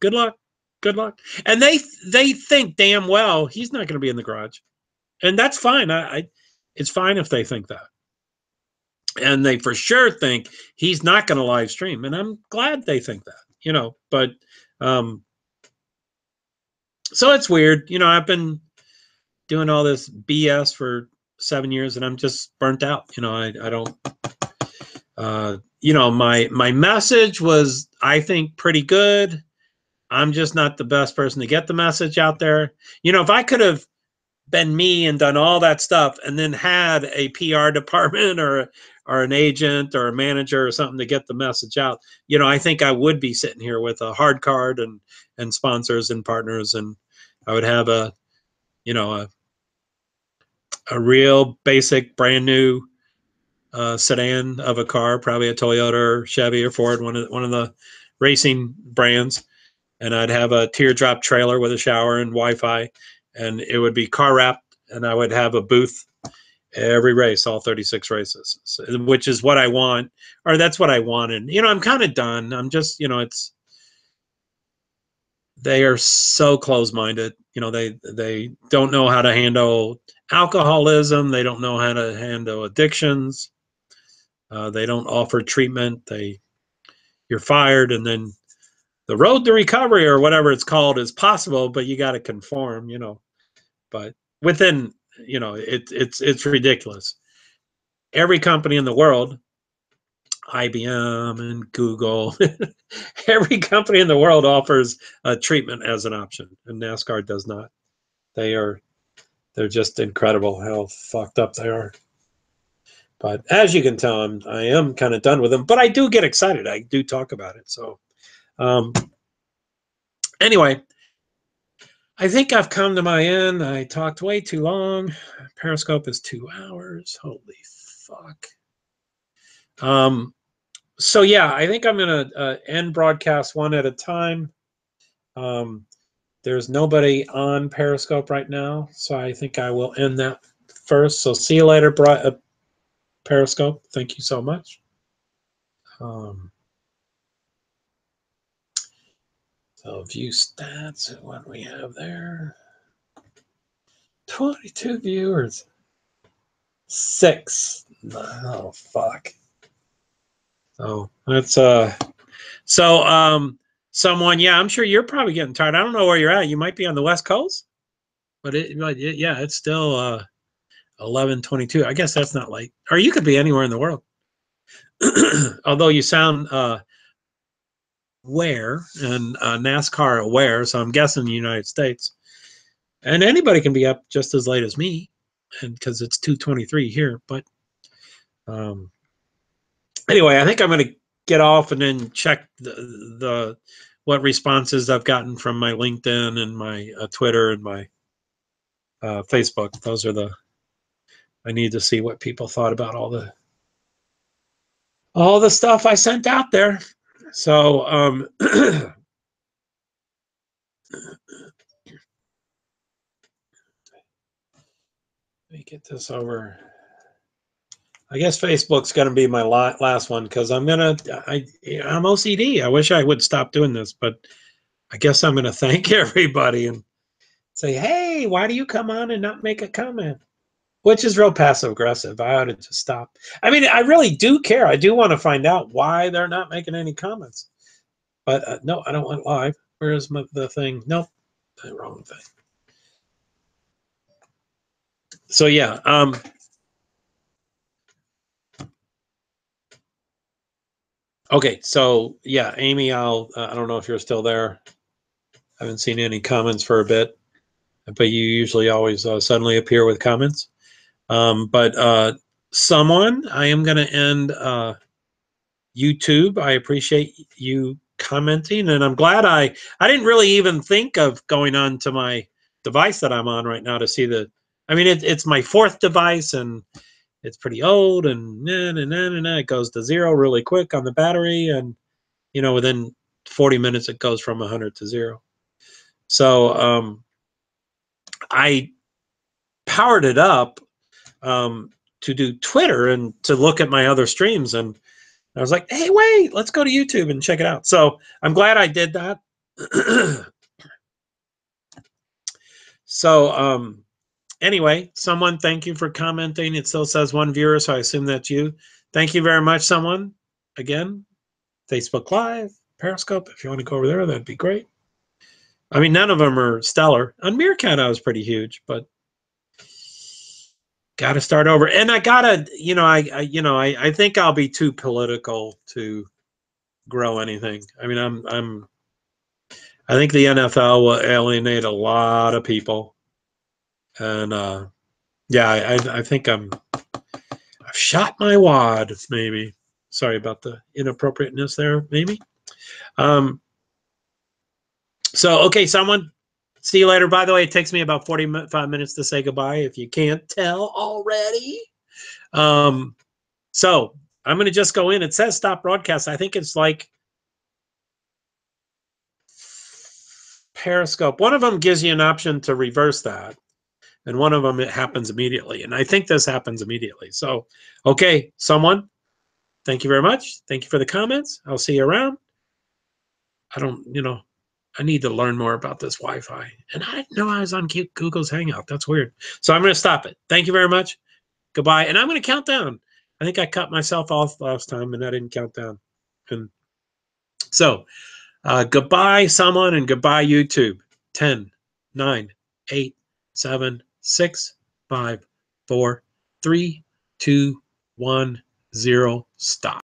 A: good luck, good luck. And they think damn well he's not going to be in the garage, and that's fine. It's fine if they think that. And they for sure think he's not going to live stream, and I'm glad they think that, you know. But um, so it's weird, you know. I've been doing all this BS for 7 years, and I'm just burnt out. You know, I don't. You know, my message was, I think, pretty good. I'm just not the best person to get the message out there. You know, if I could have been me and done all that stuff and then had a PR department or an agent or a manager or something to get the message out, you know, I think I would be sitting here with a hard card and sponsors and partners, and I would have a, you know, a real basic brand new sedan of a car, probably a Toyota or Chevy or Ford, one of the racing brands, and I'd have a teardrop trailer with a shower and Wi-Fi, and it would be car wrapped, and I would have a booth every race, all 36 races, so, which is what I want, or that's what I wanted. You know, I'm kind of done. I'm just, you know, it's, they are so close-minded. You know, they don't know how to handle alcoholism. They don't know how to handle addictions. They don't offer treatment. You're fired, and then the road to recovery or whatever it's called is possible, but you got to conform, you know. But within, you know, it's ridiculous. Every company in the world, IBM and Google, every company in the world offers a treatment as an option, and NASCAR does not. They're just incredible how fucked up they are. But as you can tell, I am kind of done with them. But I do get excited. I do talk about it. So um, anyway, I think I've come to my end. I talked way too long. Periscope is 2 hours. Holy fuck. So yeah, I think I'm gonna end broadcast one at a time. Um, there's nobody on Periscope right now, so I think I will end that first. So see you later, Periscope. Thank you so much. So view stats, what we have there. 22 viewers. 6. Oh fuck. So that's someone, yeah, I'm sure you're probably getting tired. I don't know where you're at. You might be on the West Coast, but yeah, it's still 11:22. I guess that's not late. Or you could be anywhere in the world. Although you sound aware and NASCAR aware, so I'm guessing the United States. And anybody can be up just as late as me, and because it's 2:23 here. But anyway, I think I'm going to get off and then check the what responses I've gotten from my LinkedIn and my Twitter and my Facebook. Those are I need to see what people thought about all the stuff I sent out there. So let me get this over. I guess Facebook's going to be my last one because I'm OCD. I wish I would stop doing this, but I guess I'm going to thank everybody and say, hey, why do you come on and not make a comment? Which is real passive aggressive. I ought to just stop. I mean, I really do care. I do want to find out why they're not making any comments. But no, I don't want live. Where's the thing? Nope, the wrong thing. So yeah, Okay, so yeah, Amy, I don't know if you're still there. I haven't seen any comments for a bit, but you usually always suddenly appear with comments. But someone, I am going to end YouTube. I appreciate you commenting, and I'm glad I didn't really even think of going on to my device that I'm on right now to see the. I mean, it's my fourth device, and it's pretty old, and it goes to zero really quick on the battery, and within 40 minutes it goes from 100 to zero. So I powered it up to do Twitter and to look at my other streams, and I was like, hey, wait, let's go to YouTube and check it out. So I'm glad I did that. So anyway, someone, thank you for commenting. It still says one viewer, so I assume that's you. Thank you very much, someone. Again, Facebook Live, Periscope, if you want to go over there, that'd be great. I mean, none of them are stellar. On Meerkat, I was pretty huge, but got to start over. And I gotta, I think I'll be too political to grow anything. I mean, I think the NFL will alienate a lot of people, and yeah, I think I've shot my wad. Maybe. Sorry about the inappropriateness there. Maybe. So okay, someone. See you later. By the way, it takes me about 45 minutes to say goodbye. If you can't tell already. So I'm going to just go in. It says stop broadcast. I think it's like Periscope. One of them gives you an option to reverse that, and one of them it happens immediately. And I think this happens immediately. So, okay, someone, thank you very much. Thank you for the comments. I'll see you around. I need to learn more about this Wi-Fi. And I didn't know I was on Google's Hangout. That's weird. So I'm going to stop it. Thank you very much. Goodbye. And I'm going to count down. I think I cut myself off last time and I didn't count down. And so goodbye, someone, and goodbye, YouTube. 10, 9, 8, 7, 6, 5, 4, 3, 2, 1, 0. Stop.